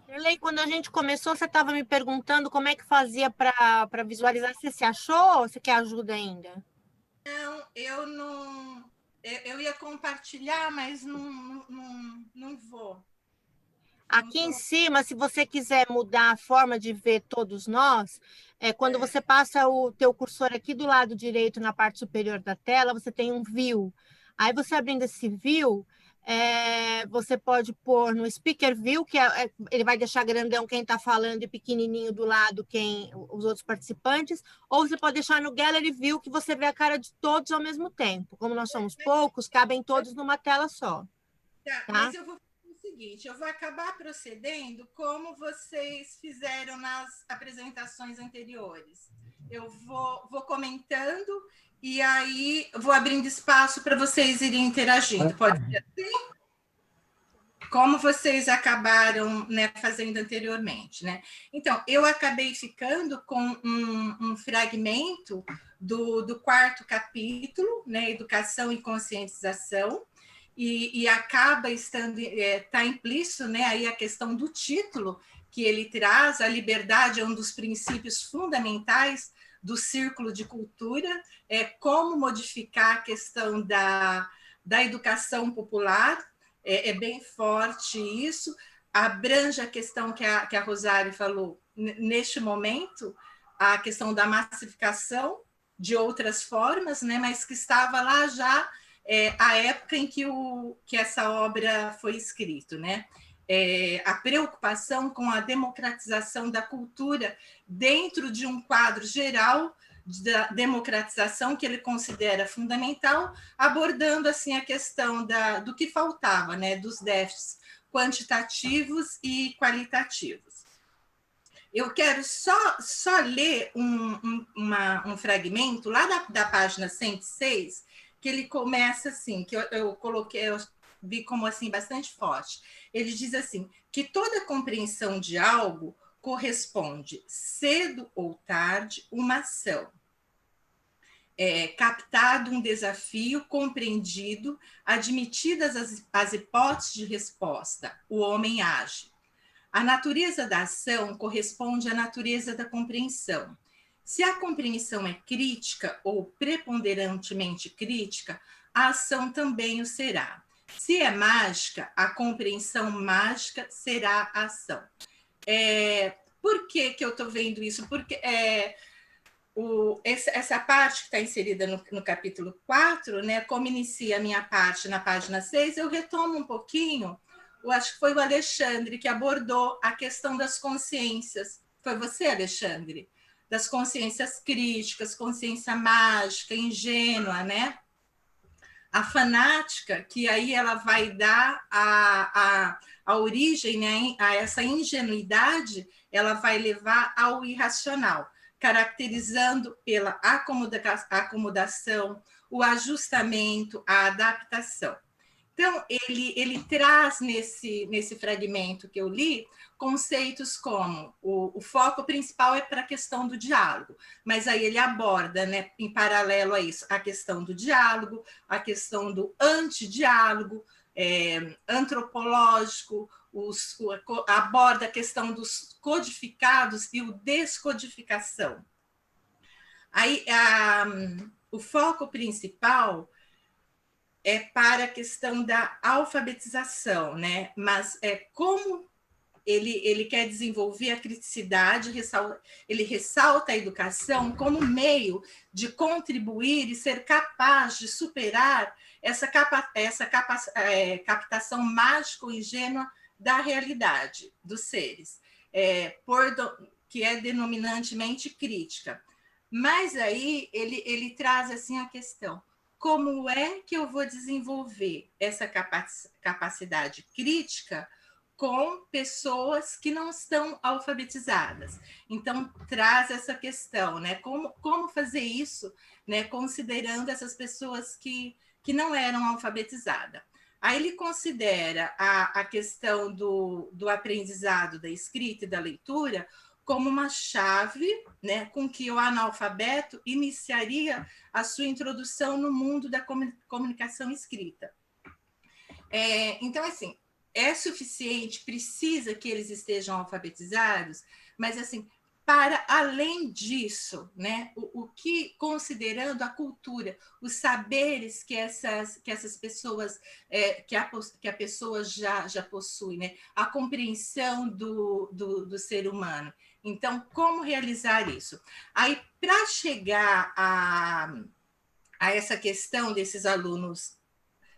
Cirlei, quando a gente começou, você estava me perguntando como é que fazia para visualizar. Você se achou ou você quer ajuda ainda? Não, eu não. Eu ia compartilhar, mas não vou. Aqui em cima, se você quiser mudar a forma de ver todos nós, quando você passa o teu cursor aqui do lado direito, na parte superior da tela, você tem um view. Aí você abrindo esse view, você pode pôr no speaker view, que ele vai deixar grandão quem está falando e pequenininho do lado os outros participantes, ou você pode deixar no gallery view, que você vê a cara de todos ao mesmo tempo. Como nós somos poucos, cabem todos numa tela só. Tá? Mas eu vou fazer o seguinte, eu vou acabar procedendo como vocês fizeram nas apresentações anteriores. Eu vou comentando e aí vou abrindo espaço para vocês irem interagindo. Pode ser assim? Como vocês acabaram, né, fazendo anteriormente, né? Então, eu acabei ficando com um fragmento do quarto capítulo, né, Educação e Conscientização, e acaba estando, está implícito, né, aí a questão do título que ele traz. A liberdade é um dos princípios fundamentais do círculo de cultura, como modificar a questão da educação popular. É bem forte isso, abrange a questão que a Rosário falou, neste momento, a questão da massificação de outras formas, né, mas que estava lá já a época em que essa obra foi escrita, né? A preocupação com a democratização da cultura dentro de um quadro geral da democratização que ele considera fundamental, abordando assim a questão do que faltava, né, dos déficits quantitativos e qualitativos. Eu quero só ler um fragmento lá da página 106, que ele começa assim, que eu coloquei, eu vi como assim bastante forte. Ele diz assim, que toda compreensão de algo corresponde, cedo ou tarde, uma ação. Captado um desafio, compreendido, admitidas as hipóteses de resposta, o homem age. A natureza da ação corresponde à natureza da compreensão. Se a compreensão é crítica ou preponderantemente crítica, a ação também o será. Se é mágica, a compreensão mágica será a ação. Por que eu estou vendo isso? Porque essa parte que está inserida no capítulo 4, né, como inicia a minha parte na página 6, eu retomo um pouquinho, eu acho que foi o Alexandre que abordou a questão das consciências. Foi você, Alexandre? Das consciências críticas, consciência mágica, ingênua, né? A fanática, que aí ela vai dar a origem, né, a essa ingenuidade, ela vai levar ao irracional, caracterizando pela acomodação, o ajustamento, a adaptação. Então, ele traz nesse fragmento que eu li conceitos como o foco principal é para a questão do diálogo, mas aí ele aborda, né, em paralelo a isso, a questão do diálogo, a questão do antidiálogo, antropológico, aborda a questão dos codificados e o descodificação. Aí, o foco principal é para a questão da alfabetização, né? Mas como ele quer desenvolver a criticidade, ele ressalta a educação como meio de contribuir e ser capaz de superar essa captação mágico-ingênua da realidade dos seres, que é denominantemente crítica. Mas aí ele traz assim a questão: como é que eu vou desenvolver essa capacidade crítica com pessoas que não estão alfabetizadas? Então, traz essa questão, né? Como fazer isso, né? Considerando essas pessoas que não eram alfabetizadas. Aí ele considera a questão do aprendizado da escrita e da leitura como uma chave, né, com que o analfabeto iniciaria a sua introdução no mundo da comunicação escrita. Então, assim, é suficiente, precisa que eles estejam alfabetizados, mas, assim, para além disso, né, o que, considerando a cultura, os saberes que essas pessoas, que a pessoa já possui, né, a compreensão do ser humano. Então, como realizar isso? Aí, para chegar a essa questão desses alunos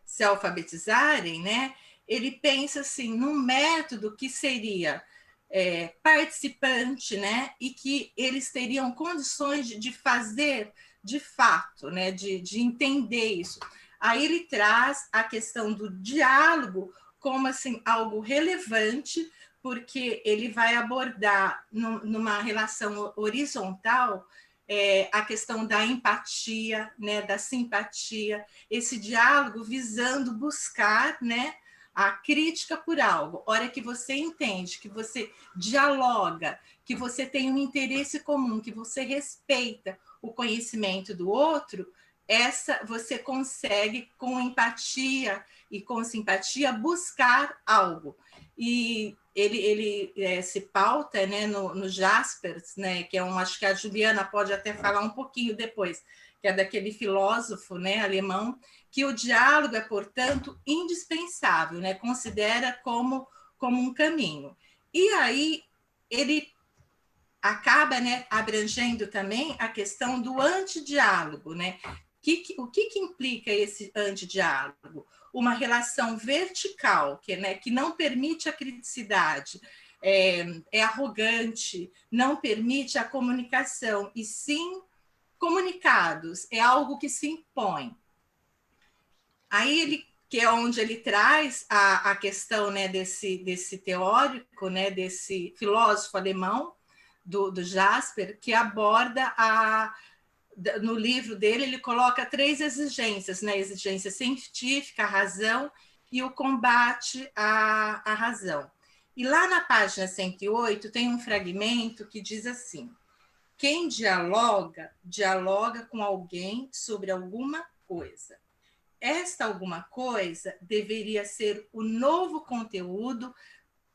se alfabetizarem, né, ele pensa assim, num método que seria participante, né, e que eles teriam condições de fazer de fato, né, de entender isso. Aí ele traz a questão do diálogo como assim, algo relevante, porque ele vai abordar numa relação horizontal a questão da empatia, né, da simpatia, esse diálogo visando buscar, né, a crítica por algo. A hora que você entende, que você dialoga, que você tem um interesse comum, que você respeita o conhecimento do outro, você consegue, com empatia e com simpatia, buscar algo. E ele se pauta, né, no Jaspers, né, que acho que a Juliana pode até falar um pouquinho depois, que é daquele filósofo, né, alemão, que o diálogo é, portanto, indispensável, né, considera como um caminho. E aí ele acaba, né, abrangendo também a questão do antidiálogo, né? O que implica esse antidiálogo? Uma relação vertical, que não permite a criticidade, é arrogante, não permite a comunicação, e sim comunicados, é algo que se impõe. Aí que é onde ele traz a questão, né, desse teórico, né, desse filósofo alemão, do Jasper, que aborda no livro dele, ele coloca 3 exigências, né? A exigência científica, a razão e o combate à razão. E lá na página 108 tem um fragmento que diz assim: quem dialoga, dialoga com alguém sobre alguma coisa. Esta alguma coisa deveria ser o novo conteúdo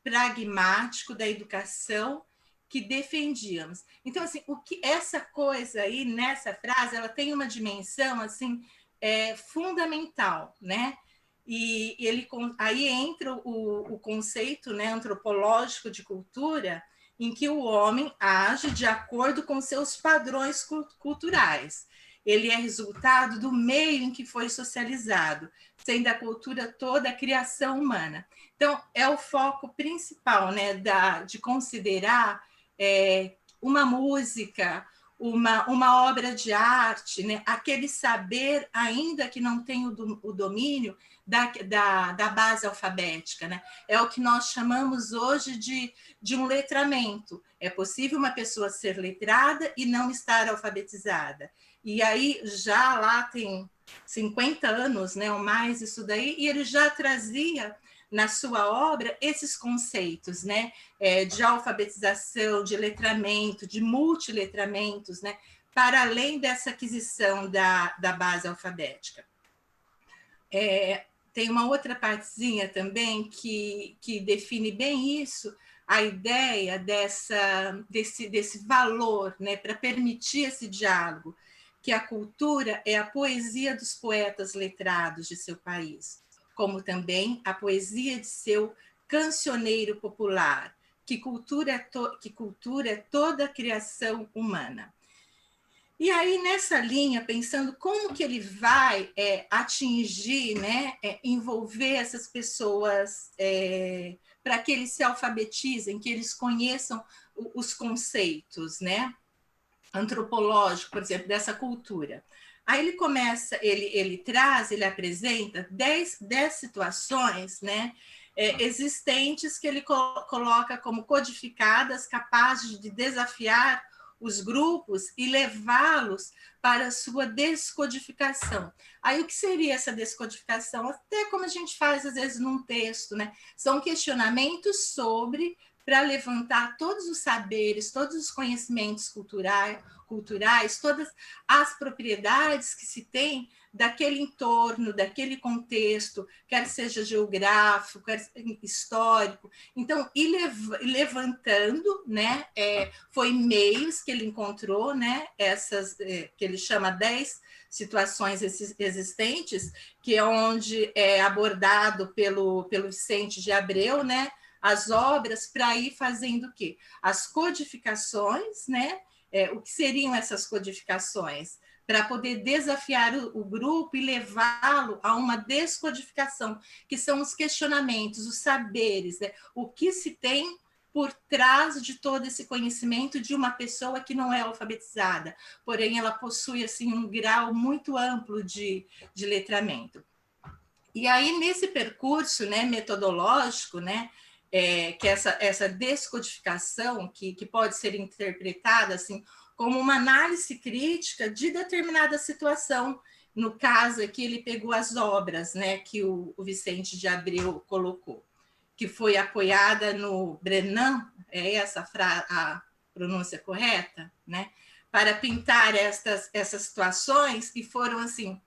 pragmático da educação que defendíamos. Então, assim, essa coisa aí, nessa frase, ela tem uma dimensão, assim, fundamental, né? E aí entra o conceito, né, antropológico de cultura, em que o homem age de acordo com seus padrões culturais. Ele é resultado do meio em que foi socializado, sendo a cultura toda a criação humana. Então, é o foco principal, né, de considerar uma música, uma obra de arte, né, aquele saber, ainda que não tenha o domínio da base alfabética, né? É o que nós chamamos hoje de um letramento. É possível uma pessoa ser letrada e não estar alfabetizada. E aí já lá tem 50 anos, né, ou mais, isso daí, e ele já trazia na sua obra esses conceitos, né, de alfabetização, de letramento, de multiletramentos, né, para além dessa aquisição da base alfabética. Tem uma outra partezinha também que define bem isso, a ideia desse valor, né, para permitir esse diálogo, que a cultura é a poesia dos poetas letrados de seu país, como também a poesia de seu cancioneiro popular, que cultura é toda a criação humana. E aí, nessa linha, pensando como que ele vai atingir, né, envolver essas pessoas para que eles se alfabetizem, que eles conheçam os conceitos, né, antropológicos, por exemplo, dessa cultura. Aí ele começa, ele apresenta 10 situações, né, existentes que ele coloca como codificadas, capazes de desafiar os grupos e levá-los para a sua descodificação. Aí, o que seria essa descodificação? Até como a gente faz, às vezes, num texto, né? São questionamentos sobre, para levantar todos os saberes, todos os conhecimentos culturais, todas as propriedades que se tem daquele entorno, daquele contexto, quer seja geográfico, quer histórico. Então, ir levantando, né, foi meios que ele encontrou, né, essas que ele chama 10 situações existentes, que é onde é abordado pelo Vicente de Abreu, né, as obras, para ir fazendo o quê? As codificações, né? O que seriam essas codificações? Para poder desafiar o grupo e levá-lo a uma descodificação, que são os questionamentos, os saberes, né? O que se tem por trás de todo esse conhecimento de uma pessoa que não é alfabetizada, porém ela possui assim, um grau muito amplo de letramento. E aí, nesse percurso, né, metodológico, né, que essa descodificação, que pode ser interpretada assim, como uma análise crítica de determinada situação. No caso aqui, ele pegou as obras, né, que o Vicente de Abreu colocou, que foi apoiada no Brenan, é essa a pronúncia correta, né, para pintar essas situações, e foram assim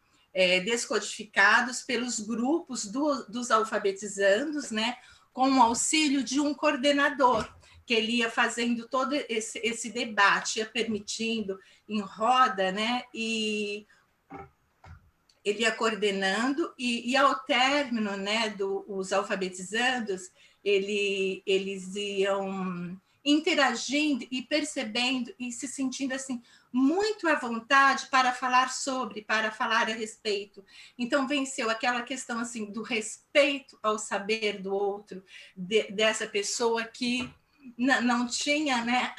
descodificados pelos grupos dos alfabetizandos, né, com o auxílio de um coordenador, que ele ia fazendo todo esse debate, ia permitindo em roda, né, e ele ia coordenando, e ao término, né, os alfabetizandos, eles iam interagindo e percebendo e se sentindo assim muito à vontade para falar a respeito. Então venceu aquela questão assim do respeito ao saber do outro, dessa pessoa que não tinha, né,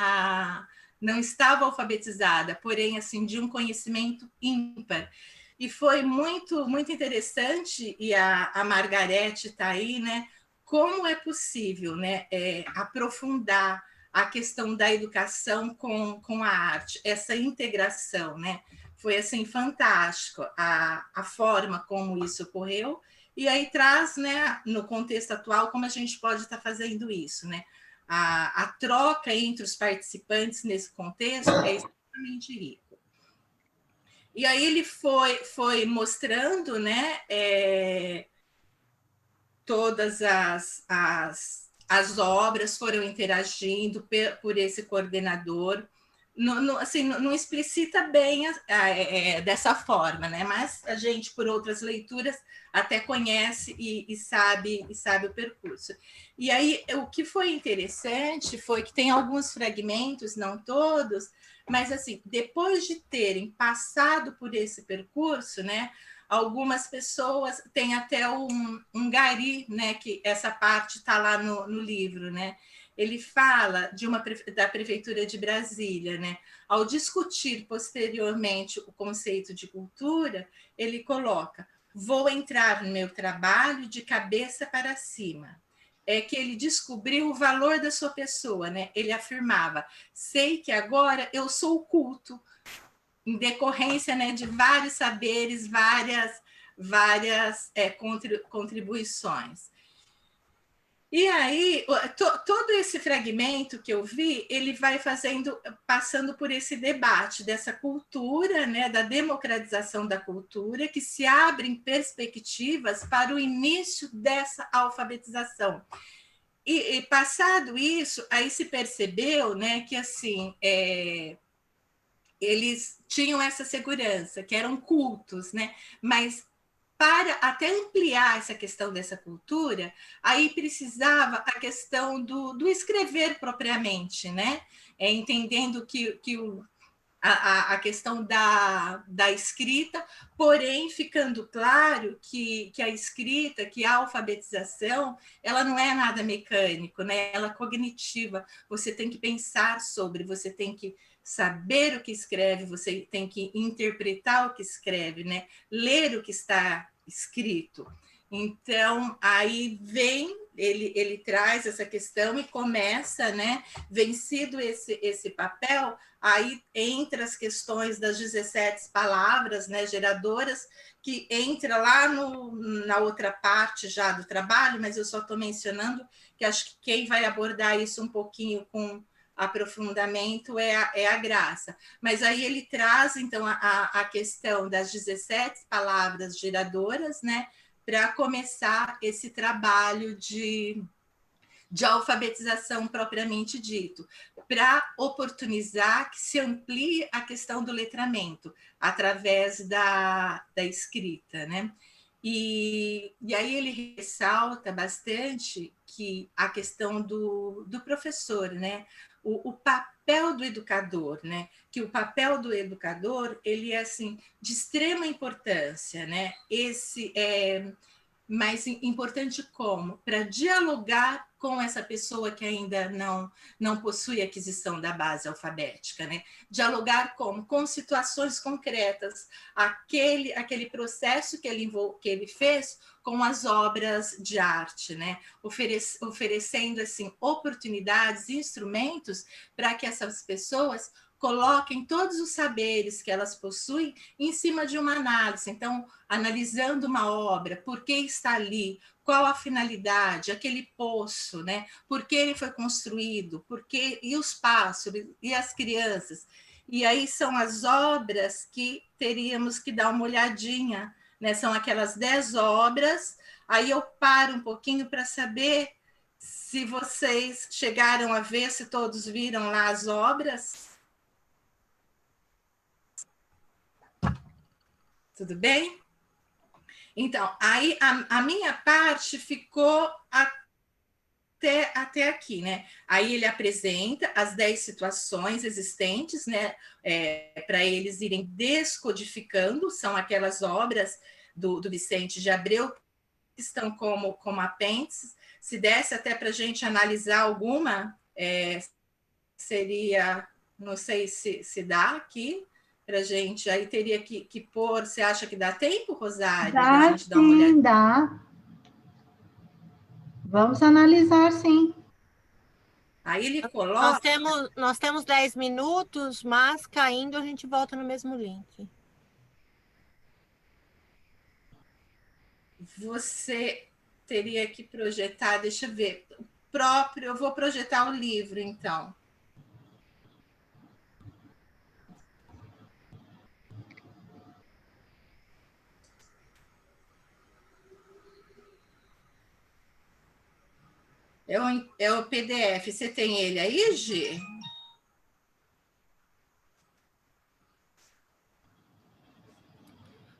não estava alfabetizada, porém assim de um conhecimento ímpar. E foi muito muito interessante, e a Margarete está aí, né? Como é possível, né, aprofundar a questão da educação com a arte, essa integração, né? Foi assim fantástico a forma como isso ocorreu, e aí traz, né, no contexto atual, como a gente pode estar fazendo isso, né? A troca entre os participantes nesse contexto é extremamente rico. E aí ele foi mostrando, né, todas as obras, foram interagindo por esse coordenador. Assim, não explicita bem dessa forma, né? Mas a gente, por outras leituras, até conhece e sabe o percurso. E aí, o que foi interessante foi que tem alguns fragmentos, não todos, mas assim, depois de terem passado por esse percurso, né? Algumas pessoas têm até um gari, né? Que essa parte está lá no livro, né? Ele fala da Prefeitura de Brasília, né? Ao discutir posteriormente o conceito de cultura, ele coloca: vou entrar no meu trabalho de cabeça para cima. É que ele descobriu o valor da sua pessoa, né? Ele afirmava: sei que agora eu sou culto, em decorrência, né, de vários saberes, várias contribuições. E aí, todo esse fragmento que eu vi, ele vai passando por esse debate dessa cultura, né, da democratização da cultura, que se abrem perspectivas para o início dessa alfabetização. E passado isso, aí se percebeu, né, que assim, eles tinham essa segurança, que eram cultos, né, mas para até ampliar essa questão dessa cultura, aí precisava a questão do escrever propriamente, né? Entendendo que a questão da escrita, porém ficando claro que a escrita, que a alfabetização, ela não é nada mecânico, né? Ela é cognitiva. Você tem que pensar sobre, você tem que saber o que escreve, você tem que interpretar o que escreve, né? Ler o que está escrito. Então, aí ele traz essa questão e começa, né? Vencido esse papel, aí entra as questões das 17 palavras, né, geradoras, que entra lá na outra parte já do trabalho, mas eu só estou mencionando que acho que quem vai abordar isso um pouquinho com aprofundamento é a Graça. Mas aí ele traz, então, a questão das 17 palavras geradoras, né, para começar esse trabalho de alfabetização propriamente dito, para oportunizar que se amplie a questão do letramento através da escrita, né? E aí ele ressalta bastante que a questão do professor, né? O papel do educador, né? Que o papel do educador, ele é, assim, de extrema importância, né? Esse é mais importante como? Para dialogar com essa pessoa que ainda não possui aquisição da base alfabética, né? Dialogar como? Com situações concretas, aquele processo que ele fez com as obras de arte, né? Oferecendo, assim, oportunidades, instrumentos para que essas pessoas coloquem todos os saberes que elas possuem em cima de uma análise. Então, analisando uma obra, por que está ali, qual a finalidade, aquele poço, né? Por que ele foi construído, e os pássaros, e as crianças. E aí são as obras que teríamos que dar uma olhadinha, né? São aquelas 10 obras, aí eu paro um pouquinho para saber se vocês chegaram a ver, se todos viram lá as obras. Tudo bem? Então, aí a minha parte ficou até aqui, né? Aí ele apresenta as 10 situações existentes, né? Para eles irem descodificando, são aquelas obras do Vicente de Abreu que estão como apêndices. Se desse até para a gente analisar alguma, seria, não sei se dá aqui, para a gente, aí teria que pôr, você acha que dá tempo, Rosário, da Dá gente dar uma olhada? sim, dá. Vamos analisar, sim. Aí ele Nós coloca, nós temos 10 minutos, mas caindo a gente volta no mesmo link. você teria que projetar, deixa eu ver, eu vou projetar o livro, então. É o PDF. Você tem ele aí, Gi?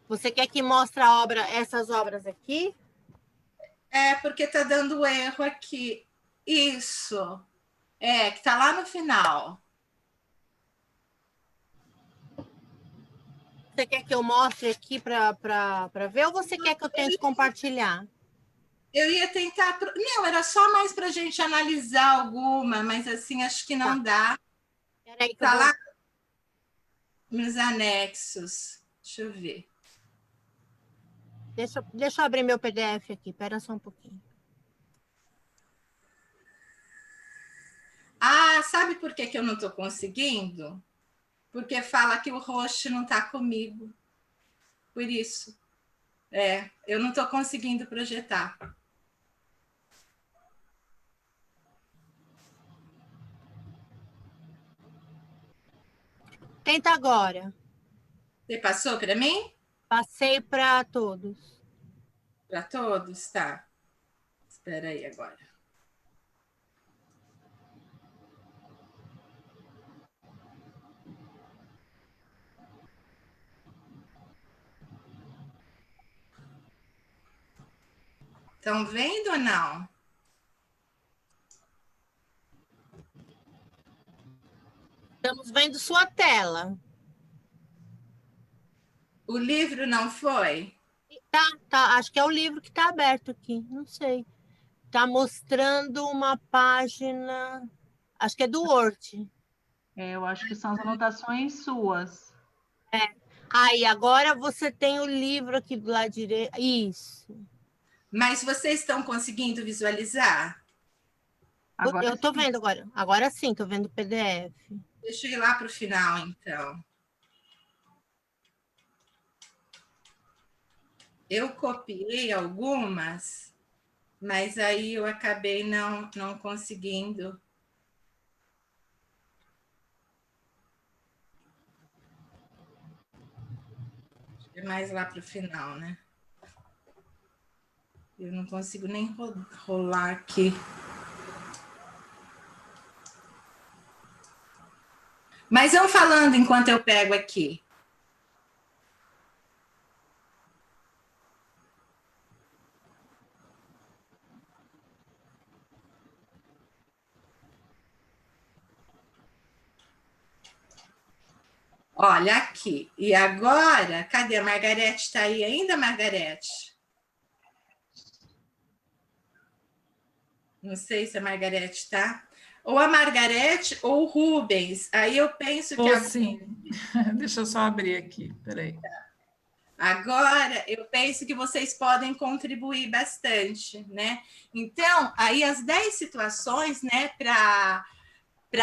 Você quer que mostre a obra, essas obras aqui? Porque está dando erro aqui. Isso. Que está lá no final. Você quer que eu mostre aqui para ver ou você quer que eu tente compartilhar? Eu ia tentar. Não, era só mais para a gente analisar alguma, mas assim, acho que não dá. Peraí que Está lá nos anexos. Deixa eu ver. Deixa eu abrir meu PDF aqui, espera só um pouquinho. Sabe por que eu não estou conseguindo? porque fala que o host não está comigo. Por isso. Eu não estou conseguindo projetar. Tenta agora. Você passou para mim? Passei para todos. Para todos? Tá. Espera aí agora. Estão vendo ou não? Estamos vendo sua tela. O livro não foi? Tá. Acho que é o livro que está aberto aqui. Não sei. Está mostrando uma página. Acho que é do Word. Eu acho que são as anotações suas. Aí, agora você tem o livro aqui do lado direito. Isso. Mas vocês estão conseguindo visualizar? Agora Eu estou sim. vendo agora. Agora sim, estou vendo o PDF. Deixa eu ir lá para o final, então. Eu copiei algumas, mas aí eu acabei não conseguindo. É mais lá para o final, né? Eu não consigo nem rolar aqui. Mas vão falando enquanto eu pego aqui. Olha aqui. E agora, cadê a Margarete? Está aí ainda, Margarete? Não sei se a Margarete está. Ou a Margarete ou o Rubens. Aí eu penso que... Sim. Deixa eu só abrir aqui, peraí. Agora, eu penso que vocês podem contribuir bastante, né? Então, aí as 10 situações, né, para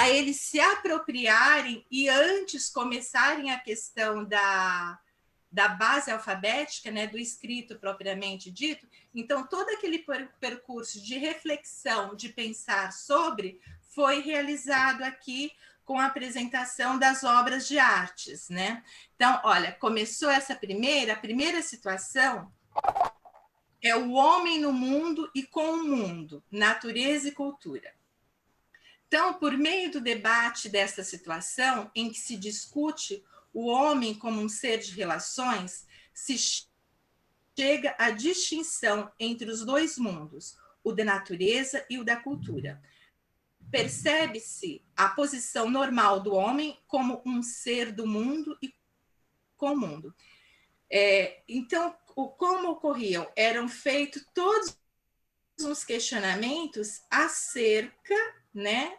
eles se apropriarem e antes começarem a questão da base alfabética, né, do escrito propriamente dito. Então, todo aquele percurso de reflexão, de pensar sobre, foi realizado aqui com a apresentação das obras de artes, né? Então, olha, começou essa a primeira situação é o homem no mundo e com o mundo, natureza e cultura. Então, por meio do debate dessa situação, em que se discute o homem como um ser de relações, se chega à distinção entre os dois mundos, o da natureza e o da cultura. Percebe-se a posição normal do homem como um ser do mundo e com o mundo. Então, como ocorriam? Eram feitos todos os questionamentos acerca, né,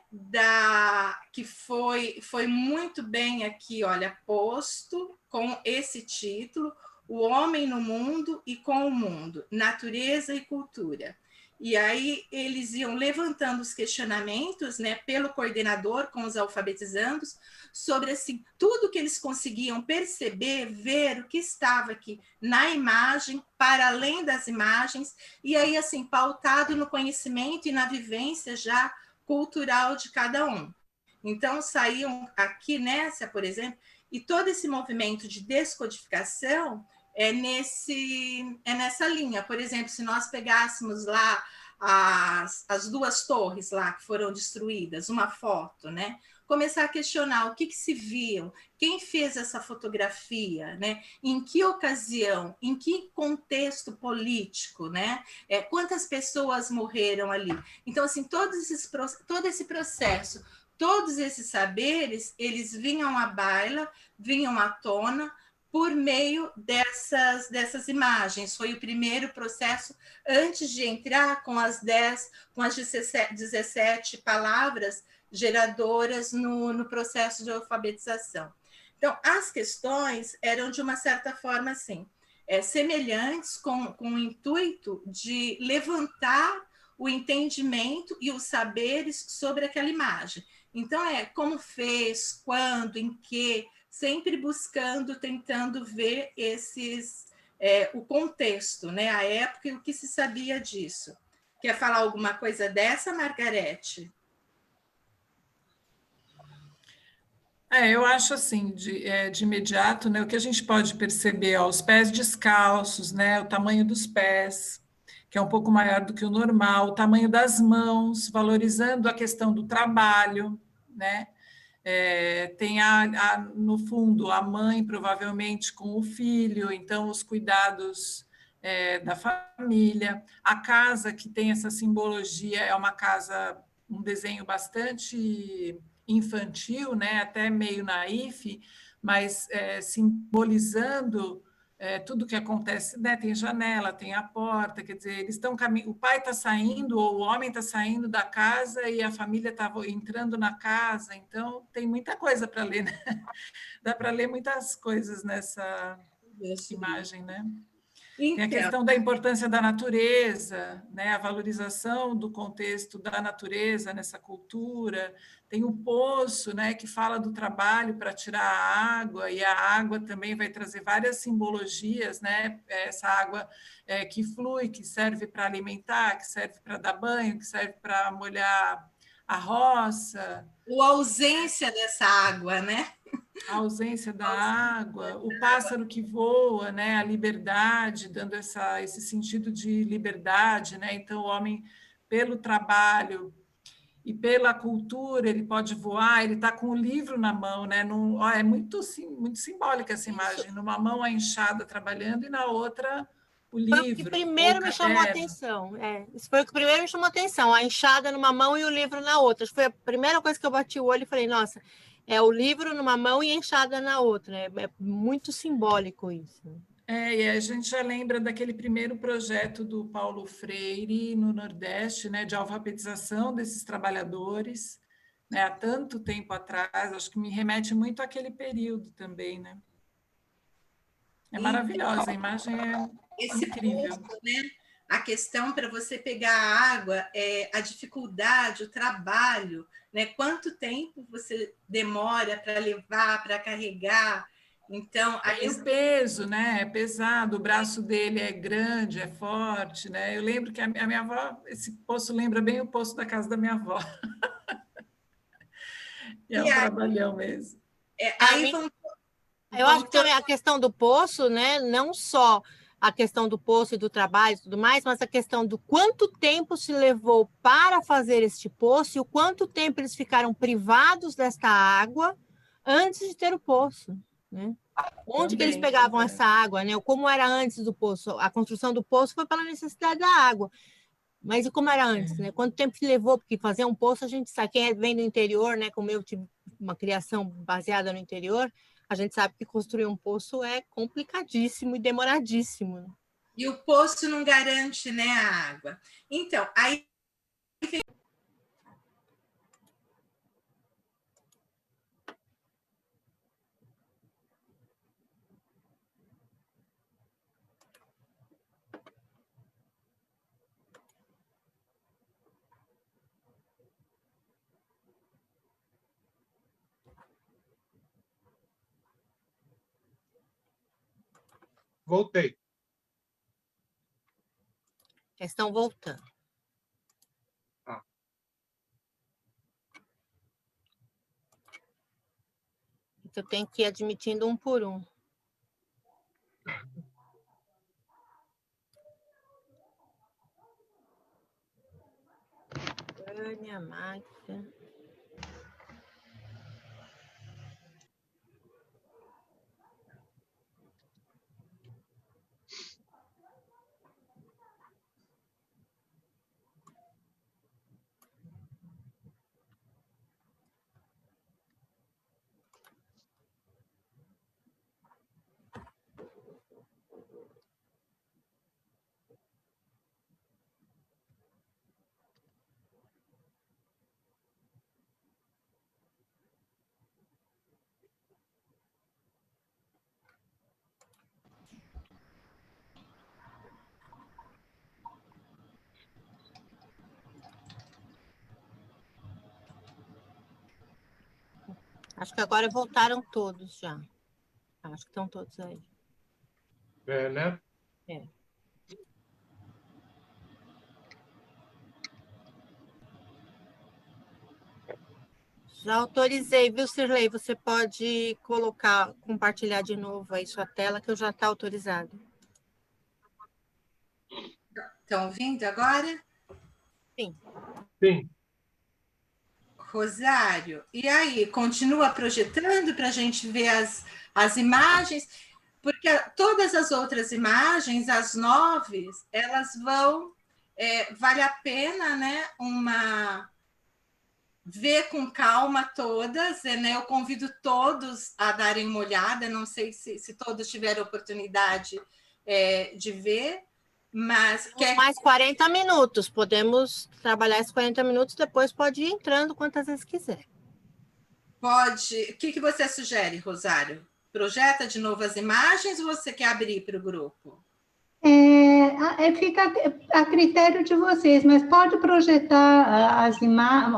que foi muito bem aqui, olha, posto com esse título, O Homem no Mundo e com o Mundo, Natureza e Cultura. E aí eles iam levantando os questionamentos, né, pelo coordenador com os alfabetizandos, sobre assim, tudo que eles conseguiam perceber, ver o que estava aqui na imagem, para além das imagens, e aí assim, pautado no conhecimento e na vivência já cultural de cada um. Então saíam aqui nessa, por exemplo, e todo esse movimento de descodificação é nessa linha. Por exemplo, se nós pegássemos lá as duas torres lá que foram destruídas, uma foto, né? Começar a questionar o que se viam, quem fez essa fotografia, né? Em que ocasião, em que contexto político, né? Quantas pessoas morreram ali? Então, assim, todo esse processo, todos esses saberes, eles vinham à baila, vinham à tona, por meio dessas imagens. Foi o primeiro processo antes de entrar com as 17 palavras geradoras no processo de alfabetização. Então, as questões eram, de uma certa forma, assim, semelhantes, com o intuito de levantar o entendimento e os saberes sobre aquela imagem. Então, como fez, quando, em que, sempre buscando, tentando ver o contexto, né? A época e o que se sabia disso. Quer falar alguma coisa dessa, Margarete? Eu acho assim, de imediato, né, o que a gente pode perceber, ó, os pés descalços, né, o tamanho dos pés, que é um pouco maior do que o normal, o tamanho das mãos, valorizando a questão do trabalho, né? Tem no fundo a mãe provavelmente com o filho, então os cuidados da família, a casa que tem essa simbologia é uma casa, um desenho bastante infantil, né, até meio naif, mas simbolizando tudo que acontece, né? Tem janela, tem a porta, quer dizer, eles estão o pai está saindo ou o homem está saindo da casa e a família está entrando na casa, então tem muita coisa para ler, né? Dá para ler muitas coisas nessa imagem, né? Tem a Então, questão da importância da natureza, né? A valorização do contexto da natureza nessa cultura. Tem o poço, né? Que fala do trabalho para tirar a água, e a água também vai trazer várias simbologias, né? Essa água que flui, que serve para alimentar, que serve para dar banho, que serve para molhar a roça. ou a ausência dessa água, né? A ausência da água, o pássaro que voa, né, a liberdade, dando esse sentido de liberdade, né? Então, o homem, pelo trabalho e pela cultura, ele pode voar, ele está com o livro na mão, né? É muito simbólica essa imagem, numa mão a enxada trabalhando e na outra o livro. Foi o que primeiro me chamou a atenção. Isso foi o que primeiro me chamou a atenção, a enxada numa mão e o livro na outra. Foi a primeira coisa que eu bati o olho e falei, nossa, é o livro numa mão e a enxada na outra. É muito simbólico isso. E a gente já lembra daquele primeiro projeto do Paulo Freire no Nordeste, né, de alfabetização desses trabalhadores, né, há tanto tempo atrás, acho que me remete muito àquele período também, né? É maravilhosa, a imagem é esse incrível. Ponto, né? A questão para você pegar a água, a dificuldade, o trabalho, né? Quanto tempo você demora para levar, para carregar. Então, e o peso, né? É pesado, o braço dele é grande, é forte, né? Eu lembro que a minha avó, esse poço lembra bem o poço da casa da minha avó. É um trabalhão mesmo. Eu acho que também a questão do poço, né? Não só a questão do poço e do trabalho e tudo mais, mas a questão do quanto tempo se levou para fazer este poço e o quanto tempo eles ficaram privados desta água antes de ter o poço, né? Onde que eles pegavam essa água, né? Como era antes do poço? A construção do poço foi pela necessidade da água. Mas e como era antes, né? Quanto tempo se levou? Porque fazer um poço, a gente sabe, quem vem do interior, né? Como eu tive uma criação baseada no interior, a gente sabe que construir um poço é complicadíssimo e demoradíssimo. E o poço não garante, né, a água. Então, aí Voltei. Estão voltando. Então, tem que ir admitindo um por um. Minha máquina. Acho que agora voltaram todos já. Acho que estão todos aí. É, né? É. Já autorizei, viu, Sirlei? Você pode compartilhar de novo aí sua tela, que eu já está autorizado. Estão ouvindo agora? Sim. Sim. Rosário, e aí, continua projetando para a gente ver as imagens, porque todas as outras imagens, as 9, elas vão, vale a pena, né, ver com calma todas, né? Eu convido todos a darem uma olhada, não sei se todos tiveram oportunidade de ver, mas... Mais 40 minutos, podemos trabalhar esses 40 minutos, depois pode ir entrando quantas vezes quiser. Pode. O que você sugere, Rosário? Projeta de novo as imagens ou você quer abrir para o grupo? Fica a critério de vocês, mas pode projetar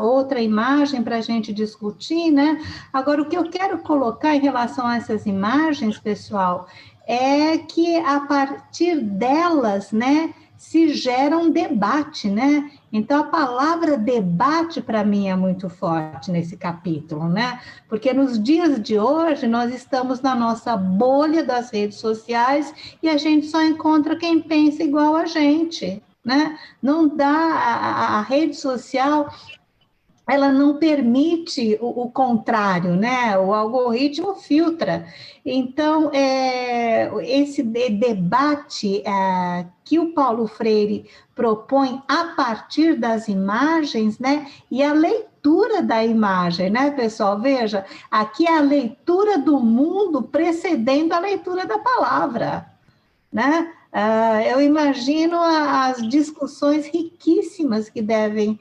outra imagem para a gente discutir, né? Agora, o que eu quero colocar em relação a essas imagens, pessoal, é que a partir delas, né, se gera um debate, né? Então, a palavra debate, para mim, é muito forte nesse capítulo, né? Porque nos dias de hoje, nós estamos na nossa bolha das redes sociais e a gente só encontra quem pensa igual a gente, né? Não dá, a rede social, ela não permite o contrário, né? O algoritmo filtra. Então, esse debate que o Paulo Freire propõe a partir das imagens, né? E a leitura da imagem, né, pessoal? Veja, aqui é a leitura do mundo precedendo a leitura da palavra, né? Eu imagino as discussões riquíssimas que devem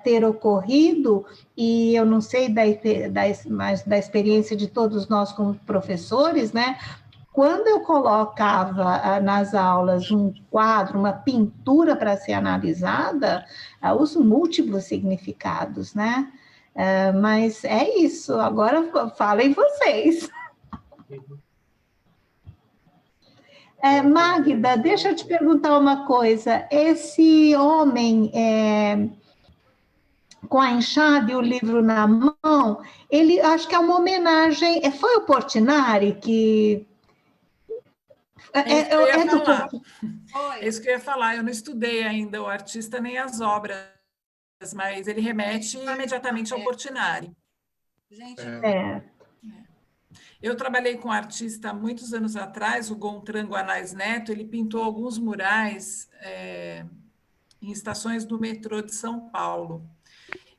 ter ocorrido, e eu não sei mas da experiência de todos nós como professores, né? Quando eu colocava nas aulas um quadro, uma pintura para ser analisada, os múltiplos significados, né? Mas é isso, agora falem vocês. Magda, deixa eu te perguntar uma coisa. Esse homem com a enxada e o livro na mão, ele acho que é uma homenagem. Foi o Portinari que. É isso que eu ia falar. Eu não estudei ainda o artista nem as obras, mas ele remete imediatamente ao Portinari. Gente, eu trabalhei com um artista há muitos anos atrás, o Gontran Guanais Neto. Ele pintou alguns murais em estações do metrô de São Paulo.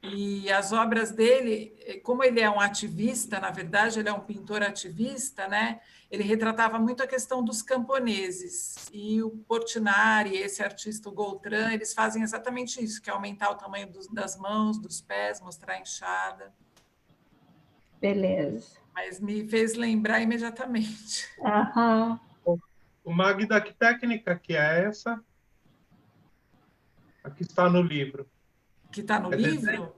E as obras dele, como ele é um ativista, na verdade, ele é um pintor ativista, né? Ele retratava muito a questão dos camponeses. E o Portinari, esse artista, o Gontran, eles fazem exatamente isso, que é aumentar o tamanho das mãos, dos pés, mostrar a enxada. Beleza. Mas me fez lembrar imediatamente. O Magda, que técnica que é essa? A que está no livro. Que está no livro? Desenho?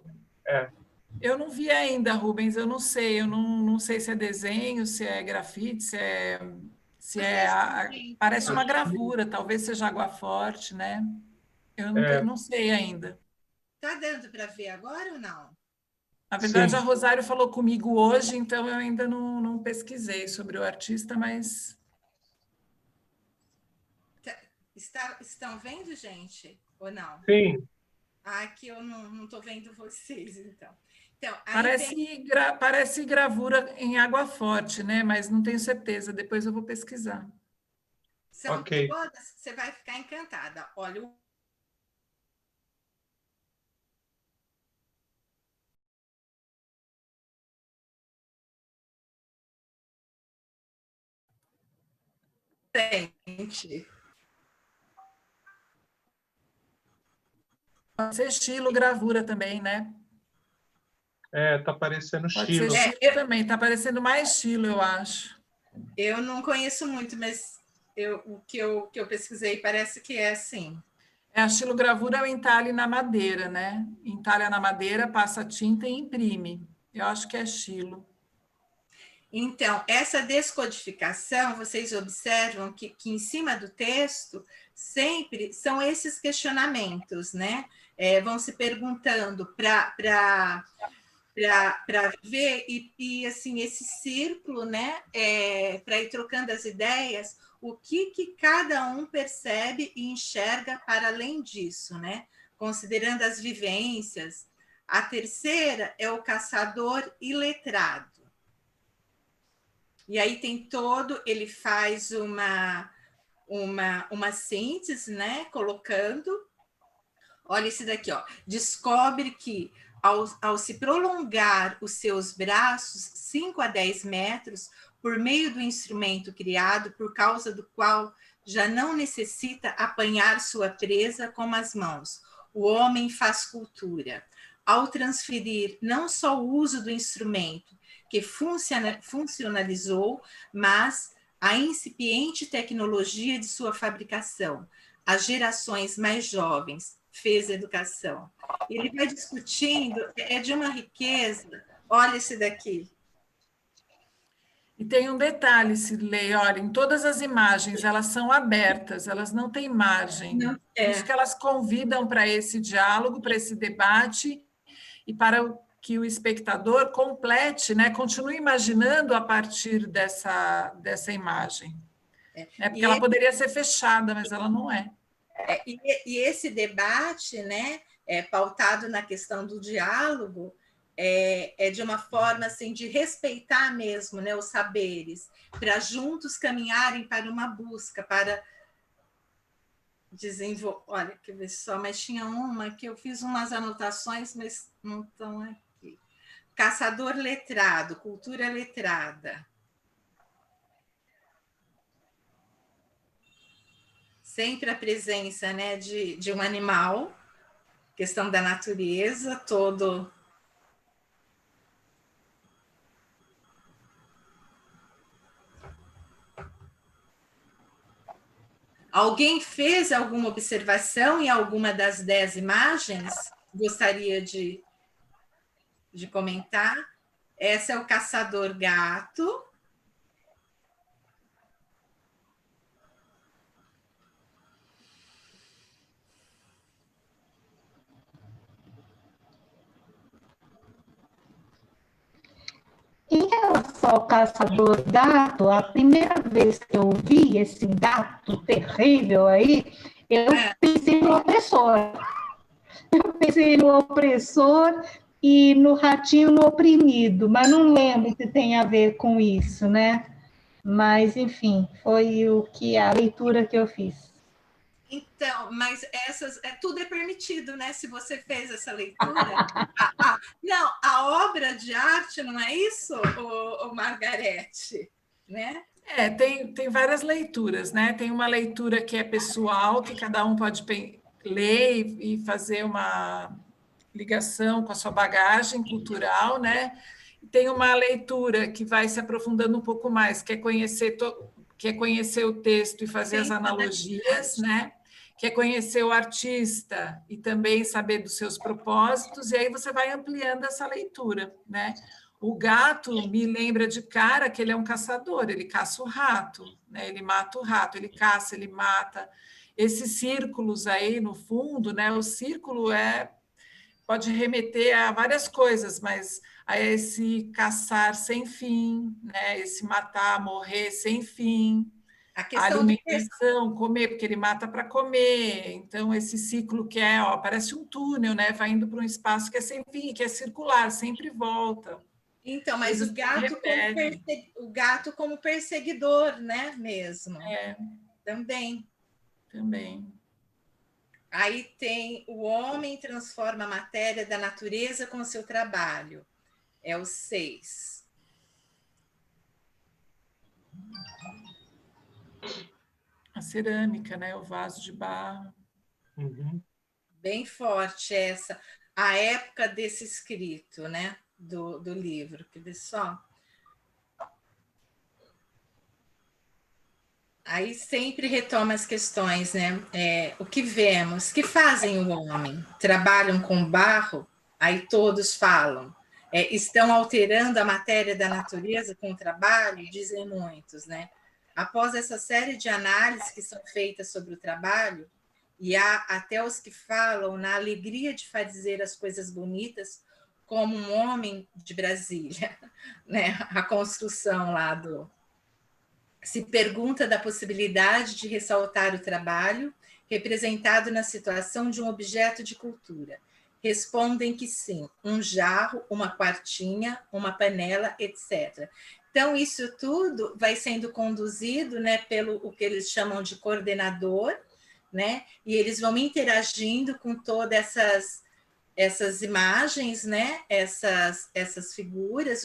Eu não vi ainda, Rubens, eu não sei. Eu não sei se é desenho, se é grafite, parece uma gravura, talvez seja água forte, né? Eu não sei ainda. Está dando para ver agora ou não? Na verdade, Sim. A Rosário falou comigo hoje, então eu ainda não pesquisei sobre o artista, mas... Estão vendo, gente? Ou não? Sim. Aqui eu não estou vendo vocês, então. Parece gravura em água forte, né? Mas não tenho certeza, depois eu vou pesquisar. São todas, você vai ficar encantada. Olha, gente. Pode ser estilo gravura também, né? Tá parecendo estilo. Pode ser estilo também, tá parecendo mais estilo, eu acho. Eu não conheço muito, mas o que eu pesquisei parece que é assim. A estilo gravura é o entalhe na madeira, né? Entalha na madeira, passa tinta e imprime. Eu acho que é estilo. Então, essa descodificação, vocês observam que em cima do texto sempre são esses questionamentos, né? Vão se perguntando para ver e assim esse círculo, né? Para ir trocando as ideias, o que cada um percebe e enxerga para além disso, né? Considerando as vivências. A terceira é o caçador iletrado. E aí tem ele faz uma síntese, né? Colocando, olha esse daqui, ó. Descobre que ao se prolongar os seus braços 5 a 10 metros, por meio do instrumento criado, por causa do qual já não necessita apanhar sua presa com as mãos, o homem faz cultura. Ao transferir não só o uso do instrumento, que funcionalizou, mas a incipiente tecnologia de sua fabricação. As gerações mais jovens fez educação. Ele vai discutindo, é de uma riqueza. Olha esse daqui. E tem um detalhe, Cirlei, olha, em todas as imagens, elas são abertas, elas não têm margem. Não, Isso que elas convidam para esse diálogo, para esse debate, e para que o espectador complete, né, continue imaginando a partir dessa imagem. Porque ela poderia ser fechada, mas ela não é. E esse debate, né, pautado na questão do diálogo, é de uma forma assim, de respeitar mesmo, né, os saberes, para juntos caminharem para uma busca, para desenvolver. Olha, quer ver só, mas tinha uma que eu fiz umas anotações, mas não estão aqui. Caçador letrado, cultura letrada. Sempre a presença, né, de um animal, questão da natureza, todo. Alguém fez alguma observação em alguma das 10 imagens? Gostaria de comentar. Essa é o caçador gato. Em relação ao caçador gato, a primeira vez que eu vi esse gato terrível aí, eu pensei no opressor. Eu pensei no opressor e no ratinho no oprimido, mas não lembro se tem a ver com isso, né? Mas, enfim, foi a leitura que eu fiz. Então, mas tudo é permitido, né? Se você fez essa leitura. Não, a obra de arte, não é isso, o Margarete, né? Tem várias leituras, né? Tem uma leitura que é pessoal, que cada um pode ler e fazer uma ligação com a sua bagagem cultural, né? Tem uma leitura que vai se aprofundando um pouco mais, quer conhecer o texto e fazer as analogias, né? Quer conhecer o artista e também saber dos seus propósitos, e aí você vai ampliando essa leitura, né? O gato me lembra de cara que ele é um caçador, ele caça o rato, né? Ele mata o rato, ele caça, ele mata. Esses círculos aí no fundo, né? O círculo pode remeter a várias coisas, mas a esse caçar sem fim, né? Esse matar, morrer sem fim. A alimentação, comer, porque ele mata para comer. Então, esse ciclo que parece um túnel, né? Vai indo para um espaço que é sem fim, que é circular, sempre volta. Então, mas o gato como perseguidor, né? Mesmo. Também. Aí tem o homem transforma a matéria da natureza com o seu trabalho. É o 6. A cerâmica, né? O vaso de barro. Uhum. Bem forte essa. A época desse escrito, né? Do livro. Quer ver só? Aí sempre retoma as questões, né? O que vemos? Que fazem o homem? Trabalham com barro? Aí todos falam. estão alterando a matéria da natureza com o trabalho, dizem muitos, né? Após essa série de análises que são feitas sobre o trabalho, e há até os que falam na alegria de fazer as coisas bonitas, como um homem de Brasília, né? A construção lá do... Se pergunta da possibilidade de ressaltar o trabalho representado na situação de um objeto de cultura. Respondem que sim, um jarro, uma quartinha, uma panela, etc. Então, isso tudo vai sendo conduzido, né, pelo o que eles chamam de coordenador, né, e eles vão interagindo com todas essas imagens, né, essas figuras,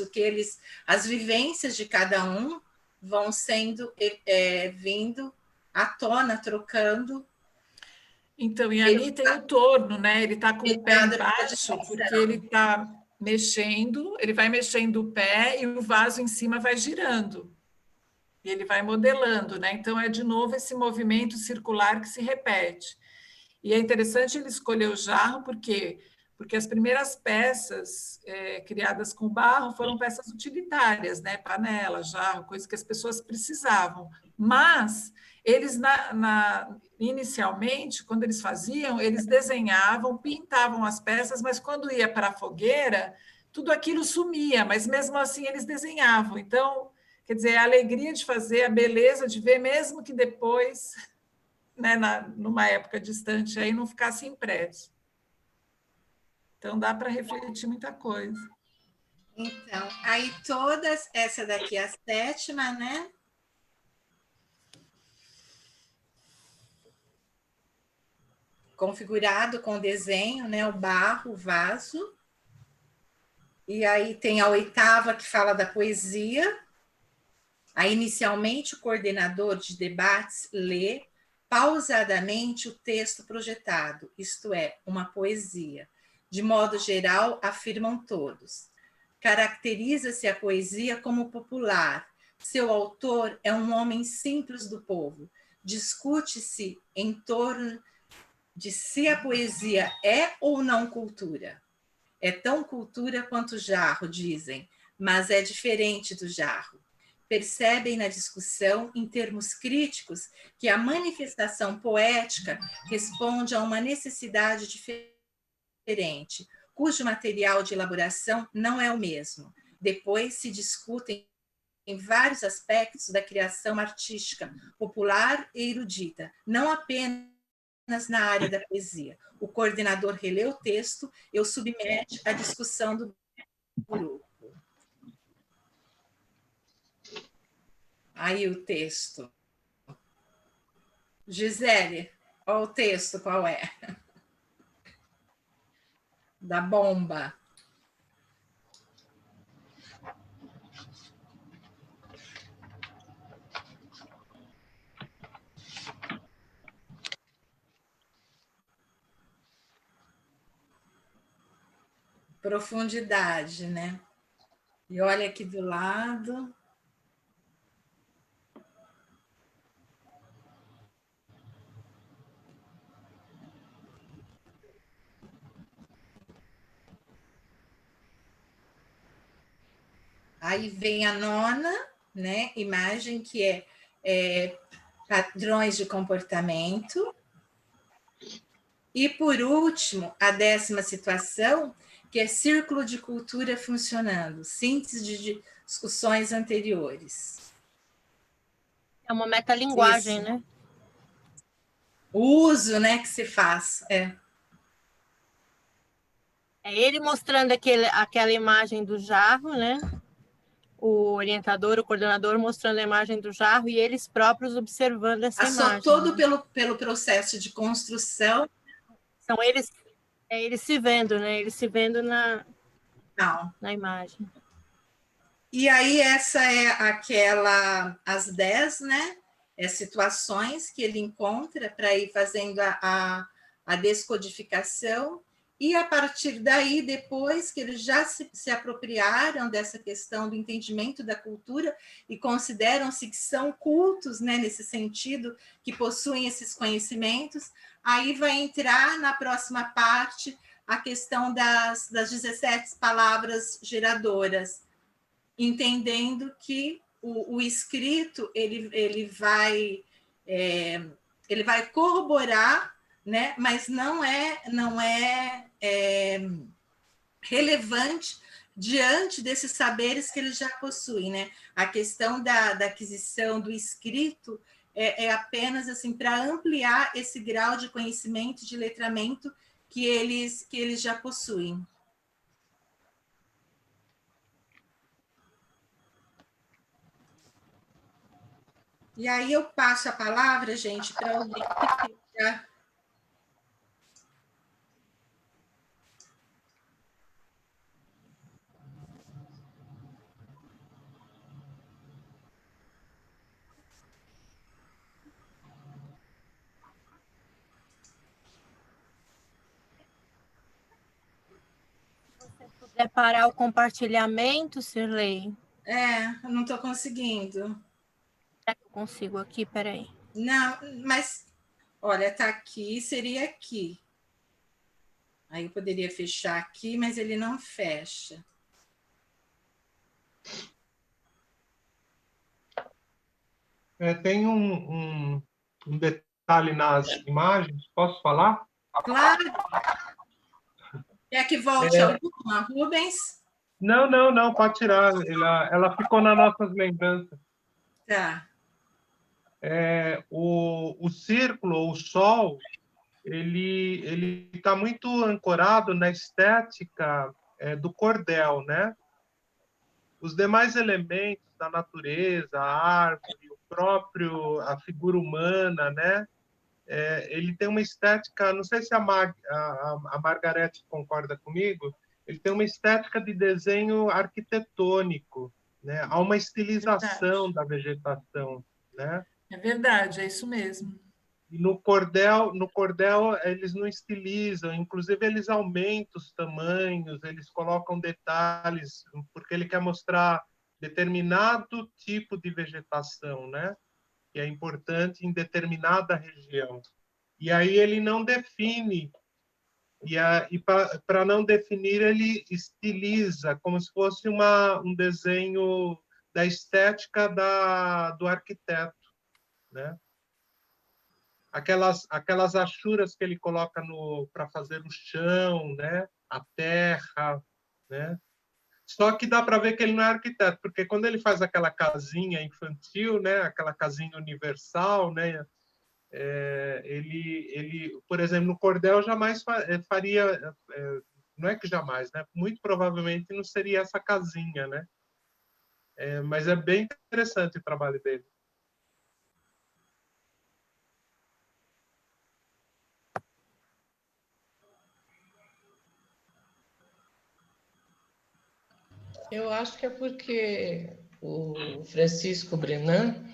as vivências de cada um vão sendo vindo à tona, trocando. Então, e ali tem o torno, né? Ele está com o pé embaixo, porque ele está mexendo, ele vai mexendo o pé e o vaso em cima vai girando. E ele vai modelando, né? Então, é de novo esse movimento circular que se repete. E é interessante ele escolher o jarro, porque as primeiras peças criadas com barro foram peças utilitárias, né? Panela, jarro, coisas que as pessoas precisavam. Mas eles, inicialmente, quando eles faziam, eles desenhavam, pintavam as peças, mas quando ia para a fogueira, tudo aquilo sumia, mas mesmo assim eles desenhavam. Então, quer dizer, a alegria de fazer, a beleza de ver, mesmo que depois, né, numa época distante, aí não ficasse impresso. Então, dá para refletir muita coisa. Então, aí todas, essa daqui é a 7ª, né? Configurado com desenho, né? O barro, o vaso. E aí tem a 8ª, que fala da poesia. Aí, inicialmente, o coordenador de debates lê pausadamente o texto projetado, isto é, uma poesia. De modo geral, afirmam todos. Caracteriza-se a poesia como popular. Seu autor é um homem simples do povo. Discute-se em torno de se a poesia é ou não cultura. É tão cultura quanto o jarro, dizem, mas é diferente do jarro. Percebem na discussão, em termos críticos, que a manifestação poética responde a uma necessidade diferente, cujo material de elaboração não é o mesmo. Depois se discutem em vários aspectos da criação artística, popular e erudita, não apenas na área da poesia. O coordenador relê o texto e o submete à discussão do grupo. Aí o texto. Gisele, olha o texto, qual é? Da bomba. Profundidade, né? E olha aqui do lado. Aí vem a 9ª, né, imagem, que é padrões de comportamento. E, por último, a 10ª situação, que é círculo de cultura funcionando, síntese de discussões anteriores. É uma metalinguagem, né? O uso, né, que se faz. É ele mostrando aquela imagem do jarro, né? O orientador, o coordenador mostrando a imagem do jarro e eles próprios observando essa imagem. Todo pelo processo de construção. São eles se vendo, né? Eles se vendo na imagem. E aí essa é as 10, né? Situações que ele encontra para ir fazendo a descodificação. E, a partir daí, depois que eles já se apropriaram dessa questão do entendimento da cultura e consideram-se que são cultos, né, nesse sentido, que possuem esses conhecimentos, aí vai entrar na próxima parte a questão das 17 palavras geradoras, entendendo que o escrito ele vai corroborar, né? Mas não é relevante diante desses saberes que ele já possui, né? A questão da aquisição do escrito é apenas assim para ampliar esse grau de conhecimento, de letramento que eles já possuem. E aí eu passo a palavra, gente, para alguém que queira. Puder parar o compartilhamento, Sirlei? Eu não estou conseguindo. Será que eu consigo aqui? Peraí. Não, mas, olha, tá aqui, seria aqui. Aí eu poderia fechar aqui, mas ele não fecha. Tem um detalhe nas imagens, posso falar? Claro. Quer que volte alguma, Rubens? Não, pode tirar. Ela ficou nas nossas lembranças. Tá. O círculo, o sol, ele está muito ancorado na estética do cordel, né? Os demais elementos da natureza, a árvore, a figura humana, né? Ele tem uma estética, não sei se a Margarete concorda comigo, ele tem uma estética de desenho arquitetônico, né? Há uma estilização da vegetação, né? É verdade, é isso mesmo. E no cordel eles não estilizam, inclusive eles aumentam os tamanhos, eles colocam detalhes, porque ele quer mostrar determinado tipo de vegetação, né? Que é importante em determinada região. E aí ele não define, e para não definir, ele estiliza, como se fosse um desenho da estética do arquiteto, né? Aquelas achuras que ele coloca para fazer o chão, né? A terra, né? Só que dá para ver que ele não é arquiteto, porque quando ele faz aquela casinha infantil, né? Aquela casinha universal, né? Ele, por exemplo, no cordel jamais faria, não é que jamais, né? Muito provavelmente não seria essa casinha, né? Mas é bem interessante o trabalho dele. Eu acho que é porque o Francisco Brenan,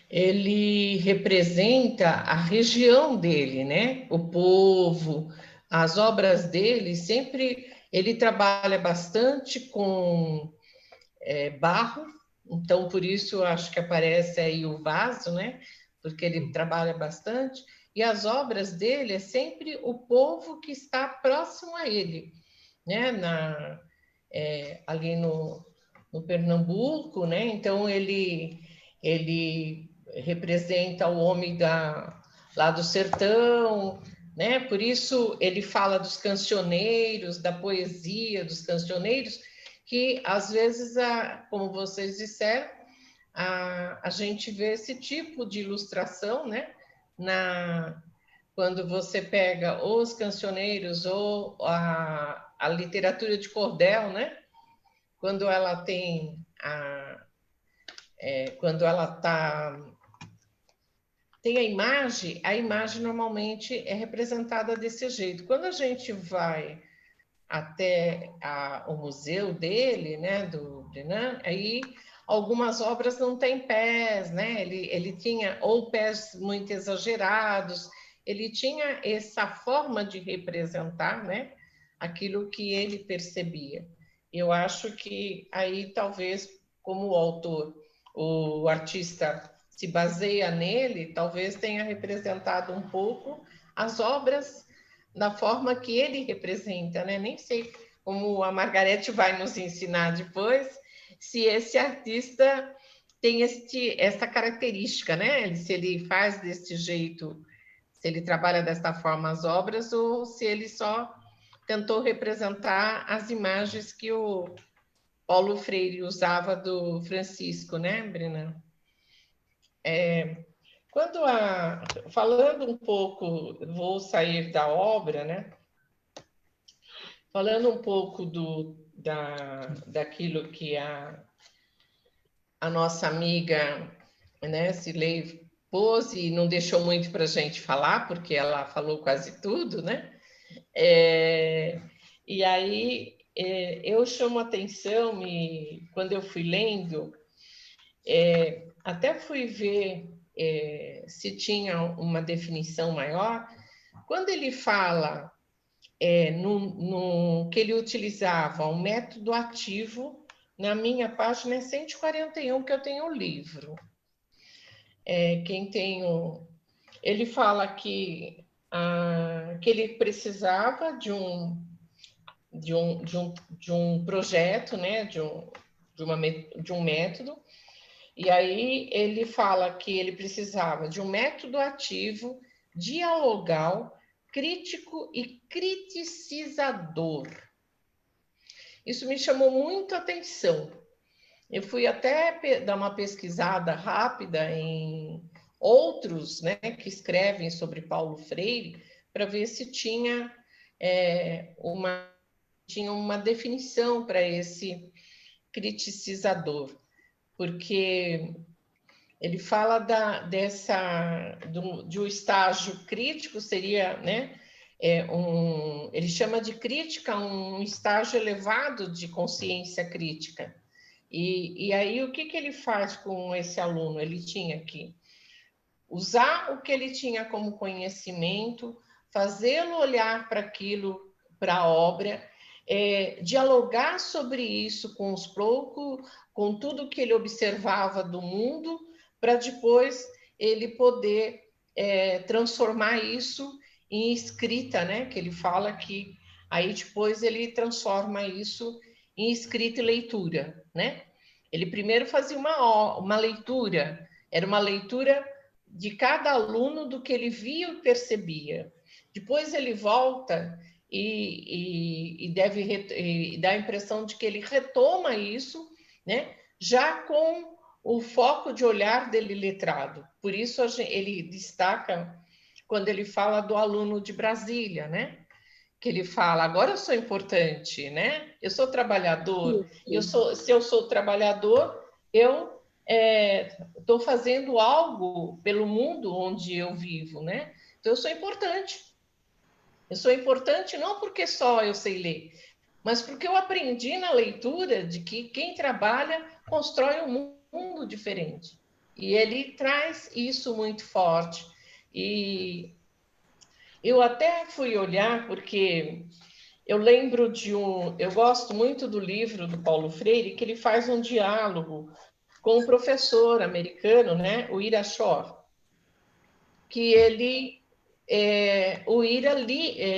ele representa a região dele, né? O povo, as obras dele, sempre ele trabalha bastante com barro, então por isso eu acho que aparece aí o vaso, né? Porque ele trabalha bastante, e as obras dele é sempre o povo que está próximo a ele, né? Ali no Pernambuco, né? Então ele representa o homem lá do sertão, né? Por isso ele fala dos cancioneiros, da poesia dos cancioneiros, que às vezes, como vocês disseram, a gente vê esse tipo de ilustração, né? Quando você pega os cancioneiros ou a literatura de cordel, né? Quando ela tem quando ela tem a imagem normalmente é representada desse jeito. Quando a gente vai até o museu dele, né, do Brenan, aí algumas obras não têm pés, né? Ele tinha ou pés muito exagerados, ele tinha essa forma de representar, né, aquilo que ele percebia. Eu acho que aí talvez, como o autor, o artista se baseia nele, talvez tenha representado um pouco as obras da forma que ele representa, né? Nem sei como a Margarete vai nos ensinar depois, se esse artista tem essa característica, né? Se ele faz desse jeito, se ele trabalha desta forma as obras, ou se ele só tentou representar as imagens que o Paulo Freire usava do Francisco, né, Brina? Falando um pouco, vou sair da obra, né? Falando um pouco daquilo que a nossa amiga, né, Cirlei, pôs e não deixou muito para a gente falar, porque ela falou quase tudo, né? E aí eu chamo a atenção, quando eu fui lendo, até fui ver se tinha uma definição maior. Quando ele fala que ele utilizava um método ativo, na minha página é 141, que eu tenho o livro. Ele fala que ele precisava de um projeto, né, de um método, e aí ele fala que ele precisava de um método ativo, dialogal, crítico e criticizador. Isso me chamou muito a atenção. Eu fui até dar uma pesquisada rápida em outros, né, que escrevem sobre Paulo Freire, para ver se tinha uma definição para esse criticizador, porque ele fala de um estágio crítico, seria, né, ele chama de crítica um estágio elevado de consciência crítica. E aí, o que ele faz com esse aluno? Ele tinha que usar o que ele tinha como conhecimento, fazê-lo olhar para aquilo, para a obra, dialogar sobre isso com os poucos, com tudo que ele observava do mundo, para depois ele poder transformar isso em escrita, né? Que ele fala que aí depois ele transforma isso em escrita e leitura, né? Ele primeiro fazia uma leitura, era uma leitura de cada aluno do que ele via e percebia. Depois ele volta e dá a impressão de que ele retoma isso, né? Já com o foco de olhar dele letrado. Por isso ele destaca quando ele fala do aluno de Brasília, né? Que ele fala, agora eu sou importante, né? Eu sou trabalhador. Se eu sou trabalhador, eu estou fazendo algo pelo mundo onde eu vivo, né? Então eu sou importante. Eu sou importante não porque só eu sei ler, mas porque eu aprendi na leitura de que quem trabalha constrói um mundo diferente. E ele traz isso muito forte. E eu até fui olhar, porque eu lembro eu gosto muito do livro do Paulo Freire, que ele faz um diálogo com um professor americano, né, o Ira Shor, que o Ira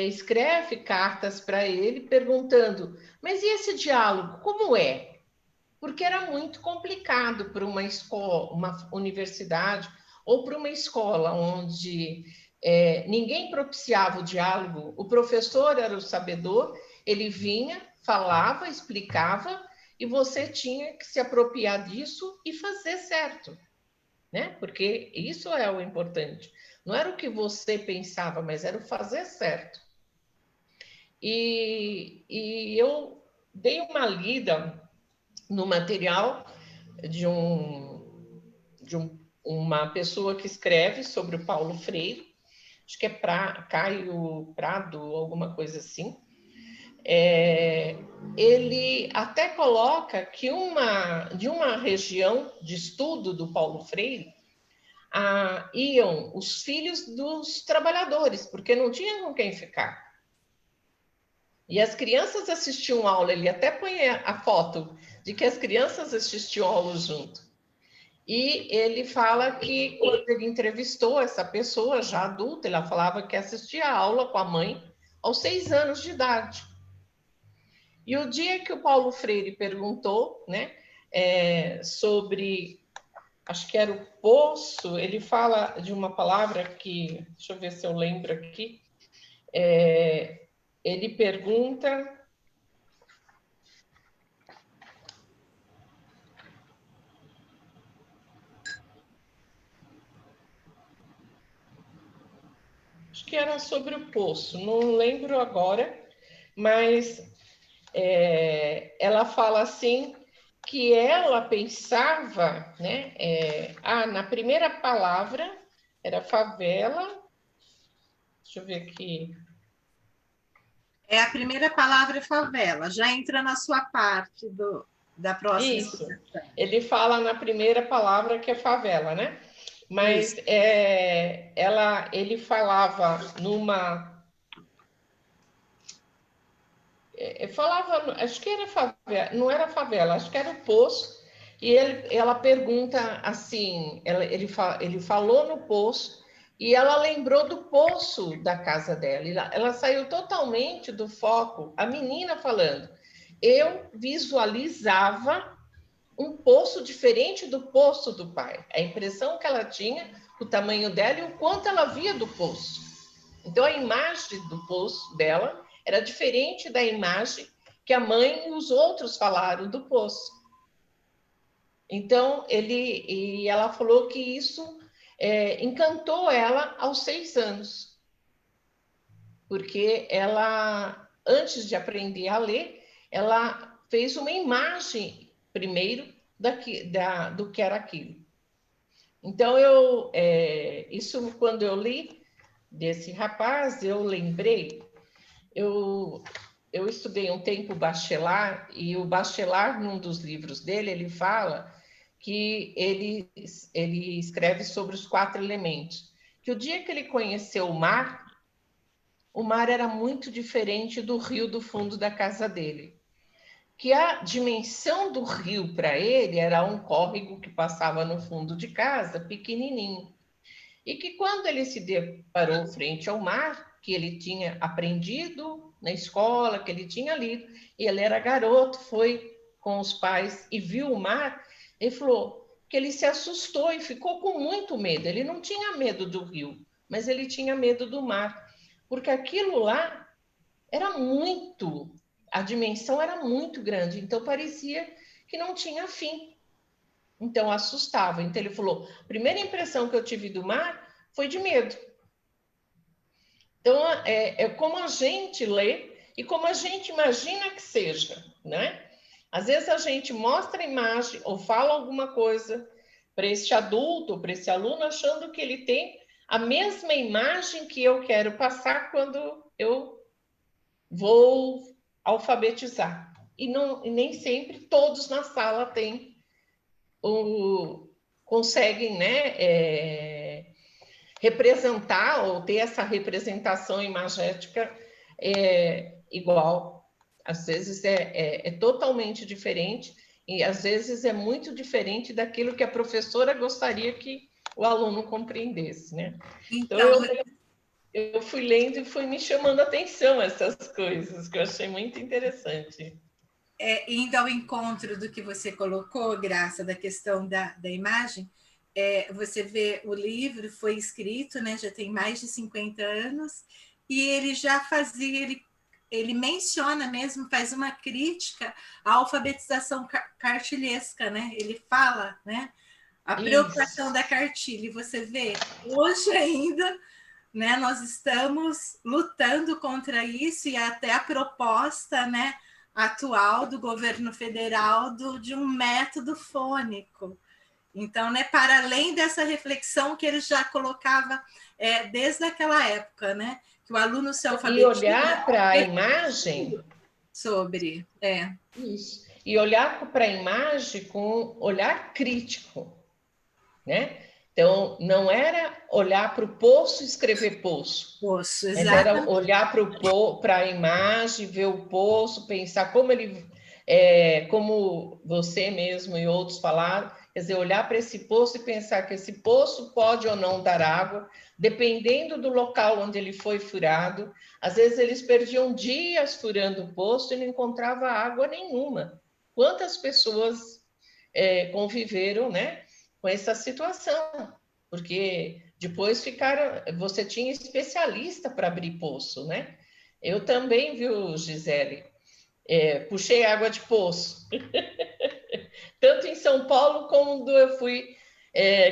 escreve cartas para ele perguntando, mas e esse diálogo, como é? Porque era muito complicado para uma escola, uma universidade, ou para uma escola onde ninguém propiciava o diálogo. O professor era o sabedor, ele vinha, falava, explicava, e você tinha que se apropriar disso e fazer certo, né? Porque isso é o importante. Não era o que você pensava, mas era o fazer certo. E eu dei uma lida no material de uma pessoa que escreve sobre o Paulo Freire, acho que é Caio Prado, alguma coisa assim. Ele até coloca que de uma região de estudo do Paulo Freire iam os filhos dos trabalhadores, porque não tinha com quem ficar. E as crianças assistiam aula, ele até põe a foto de que as crianças assistiam aula junto. E ele fala que quando ele entrevistou essa pessoa já adulta, ela falava que assistia a aula com a mãe aos 6 anos de idade. E o dia que o Paulo Freire perguntou, né, sobre, acho que era o poço, ele fala de uma palavra que, deixa eu ver se eu lembro aqui, ele pergunta... Acho que era sobre o poço, não lembro agora, mas ela fala assim que ela pensava, né? Na primeira palavra era favela. Deixa eu ver aqui. A primeira palavra é favela, já entra na sua parte da próxima Isso. explicação. Ele fala na primeira palavra que é favela, né? Mas ele falava numa... falava, acho que era favela, não era favela, acho que era o poço, e ela pergunta assim, ele falou no poço, e ela lembrou do poço da casa dela, ela saiu totalmente do foco, a menina falando, eu visualizava um poço diferente do poço do pai, a impressão que ela tinha, o tamanho dela e o quanto ela via do poço. Então, a imagem do poço dela era diferente da imagem que a mãe e os outros falaram do poço. Então, ela falou que isso encantou ela aos 6 anos. Porque ela, antes de aprender a ler, ela fez uma imagem, primeiro, do que era aquilo. Então, isso quando eu li desse rapaz, eu lembrei, eu estudei um tempo Bachelard, e o Bachelard, num dos livros dele, ele fala que ele escreve sobre os 4 elementos, que o dia que ele conheceu o mar era muito diferente do rio do fundo da casa dele. Que a dimensão do rio para ele era um córrego que passava no fundo de casa, pequenininho. E que quando ele se deparou frente ao mar, que ele tinha aprendido na escola, que ele tinha lido, e ele era garoto, foi com os pais e viu o mar, ele falou que ele se assustou e ficou com muito medo. Ele não tinha medo do rio, mas ele tinha medo do mar, porque aquilo lá era muito, a dimensão era muito grande, então parecia que não tinha fim. Então assustava. Então ele falou: a primeira impressão que eu tive do mar foi de medo. Então é como a gente lê e como a gente imagina que seja, né? Às vezes a gente mostra a imagem ou fala alguma coisa para esse adulto, para esse aluno, achando que ele tem a mesma imagem que eu quero passar quando eu vou alfabetizar. E nem sempre todos na sala conseguem, né, representar ou ter essa representação imagética igual. Às vezes é totalmente diferente e às vezes é muito diferente daquilo que a professora gostaria que o aluno compreendesse, né? Então eu fui lendo e fui me chamando a atenção essas coisas, que eu achei muito interessante. Indo ao encontro do que você colocou, Graça, da questão da imagem, você vê o livro, foi escrito, né, já tem mais de 50 anos, e ele já fazia, ele menciona mesmo, faz uma crítica à alfabetização cartilhesca, né? Ele fala, né? A preocupação da cartilha, e você vê, hoje ainda, né, nós estamos lutando contra isso, e até a proposta, né, atual do governo federal de um método fônico. Então, né, para além dessa reflexão que ele já colocava desde aquela época, né, que o aluno se alfabetiza... E olhar para a imagem... Sobre... Isso. E olhar para a imagem com olhar crítico, né? Então, não era olhar para o poço e escrever poço. Poço, mas era olhar para a imagem, ver o poço, pensar como ele... como você mesmo e outros falaram, Quer dizer, olhar para esse poço e pensar que esse poço pode ou não dar água, dependendo do local onde ele foi furado. Às vezes eles perdiam dias furando o poço e não encontrava água nenhuma. Quantas pessoas conviveram, né, com essa situação? Porque depois você tinha especialista para abrir poço, né? Eu também, viu, Gisele? Puxei água de poço. Tanto em São Paulo, como quando eu fui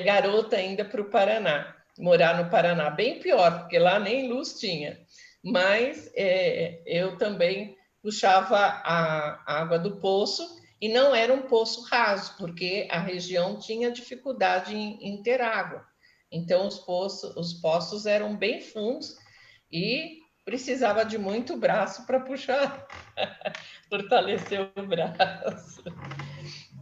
garota ainda para o Paraná. Morar no Paraná, bem pior, porque lá nem luz tinha. Mas eu também puxava a água do poço, e não era um poço raso, porque a região tinha dificuldade em ter água. Então, os poços eram bem fundos e precisava de muito braço para puxar, fortalecer o braço.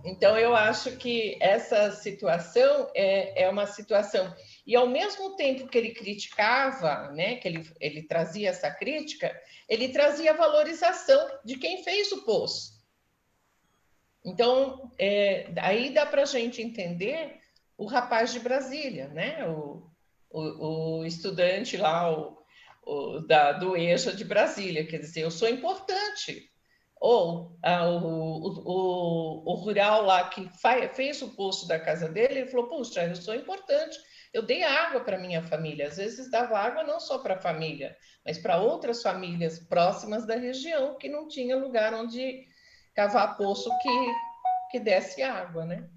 Então, eu acho que essa situação é uma situação... E, ao mesmo tempo que ele criticava, né, que ele trazia essa crítica, ele trazia a valorização de quem fez o poço. Então, aí dá para a gente entender o rapaz de Brasília, né? O estudante lá do EJA de Brasília, quer dizer, eu sou importante. Ou o rural lá que fez o poço da casa dele, ele falou, puxa, eu sou importante, eu dei água para minha família. Às vezes dava água não só para a família, mas para outras famílias próximas da região que não tinha lugar onde cavar poço que desse água, né?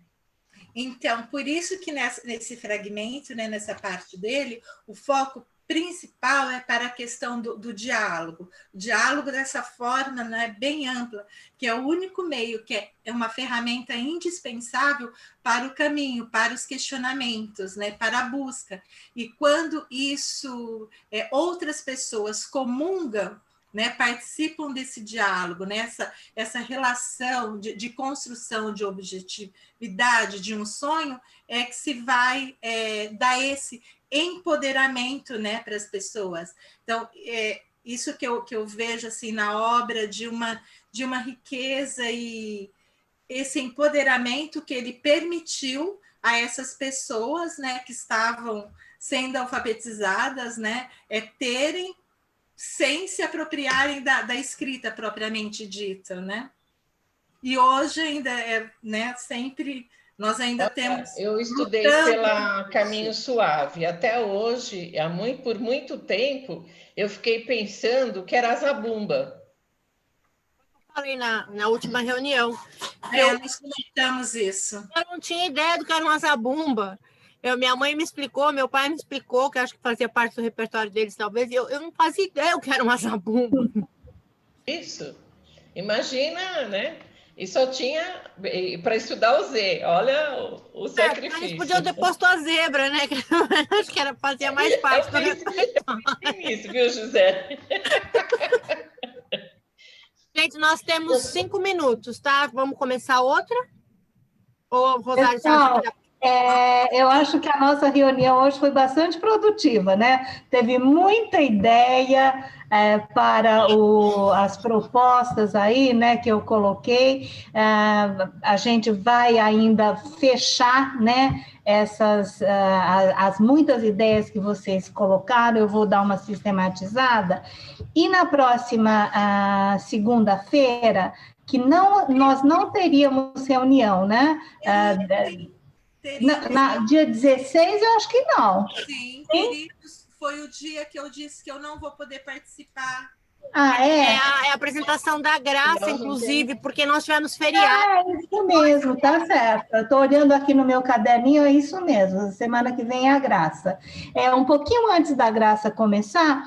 Então, por isso que nesse fragmento, né, nessa parte dele, o foco principal é para a questão do diálogo. O diálogo dessa forma, né, bem ampla, que é o único meio, que é uma ferramenta indispensável para o caminho, para os questionamentos, né, para a busca. E quando isso, outras pessoas comungam, né, participam desse diálogo, né, essa relação de construção de objetividade de um sonho, é que se vai dar esse empoderamento, né, para as pessoas. Então, isso que eu vejo assim, na obra de uma riqueza e esse empoderamento que ele permitiu a essas pessoas, né, que estavam sendo alfabetizadas, né, terem sem se apropriarem da escrita propriamente dita, né? E hoje ainda né, sempre nós ainda temos... Eu estudei pela Caminho Suave. Até hoje, por muito tempo, eu fiquei pensando que era a zabumba. Eu falei na última reunião. Nós comentamos isso. Eu não tinha ideia do que era uma zabumba. Minha mãe me explicou, meu pai me explicou, que acho que fazia parte do repertório deles, talvez, e eu não fazia ideia do que era uma zabumba. Isso. Imagina, né? E só tinha para estudar o Z. Olha o sacrifício. A gente podia ter posto a zebra, né? Acho que fazia mais parte do repertório. Isso, viu, José? Gente, nós temos 5 minutos, tá? Vamos começar outra? Ou, Rosário, Pessoal, você acha que... eu acho que a nossa reunião hoje foi bastante produtiva, né? Teve muita ideia para as propostas aí, né, que eu coloquei. A gente vai ainda fechar, né, as muitas ideias que vocês colocaram, eu vou dar uma sistematizada. E na próxima segunda-feira, que nós não teríamos reunião, né? Dia 16, eu acho que não. Sim, queridos, foi o dia que eu disse que eu não vou poder participar. É a apresentação da Graça, inclusive, porque nós tivemos feriado. É isso mesmo, tá certo. Eu estou olhando aqui no meu caderninho, é isso mesmo. Semana que vem é a Graça. Um pouquinho antes da Graça começar,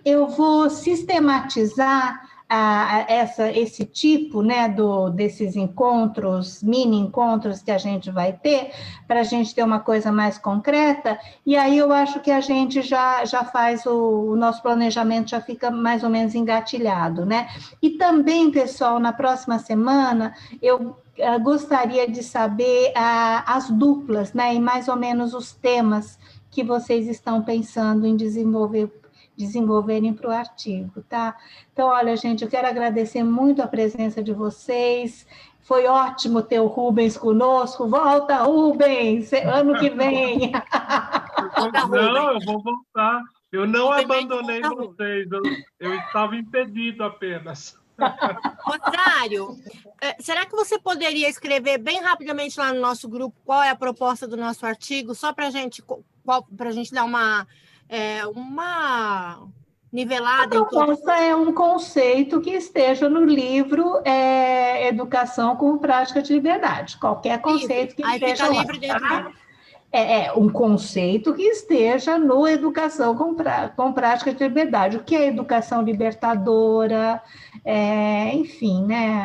eu vou sistematizar esse tipo, né, desses encontros, mini encontros que a gente vai ter, para a gente ter uma coisa mais concreta, e aí eu acho que a gente já faz o nosso planejamento, já fica mais ou menos engatilhado, né? E também, pessoal, na próxima semana, eu gostaria de saber as duplas, né, e mais ou menos os temas que vocês estão pensando em desenvolver desenvolverem para o artigo, tá? Então, olha, gente, eu quero agradecer muito a presença de vocês. Foi ótimo ter o Rubens conosco. Volta, Rubens, ano que vem. Não, eu vou voltar. Eu não abandonei vocês, eu estava impedido apenas. Rosário, será que você poderia escrever bem rapidamente lá no nosso grupo qual é a proposta do nosso artigo, só para a gente dar uma nivelada A em todo... proposta é um conceito que esteja no livro Educação com Prática de Liberdade. Qualquer conceito que esteja lá. Livre dentro Tá? Um conceito que esteja no Educação com Prática de Liberdade. O que é educação libertadora? Enfim, né?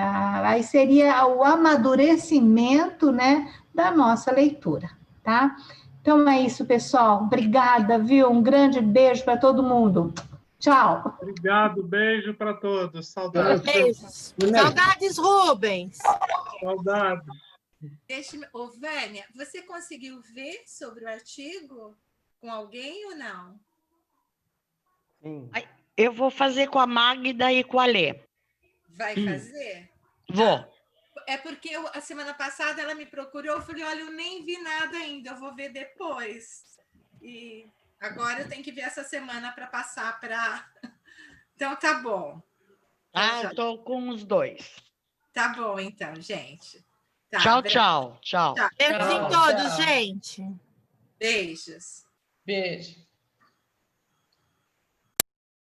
Aí seria o amadurecimento, né, da nossa leitura, tá? Então é isso, pessoal. Obrigada, viu? Um grande beijo para todo mundo. Tchau. Obrigado, beijo para todos. Saudades. Beijos. Saudades, Rubens. Saudades. Ô, Vânia, você conseguiu ver sobre o artigo com alguém ou não? Sim. Eu vou fazer com a Magda e com a Lê. Vai fazer? Vou. É porque a semana passada ela me procurou, eu falei, olha, eu nem vi nada ainda, eu vou ver depois. E agora eu tenho que ver essa semana para passar para... Então, tá bom. Eu estou com os dois. Tá bom, então, gente. Tá, tchau. Beijos em todos, gente. Beijos. Beijo.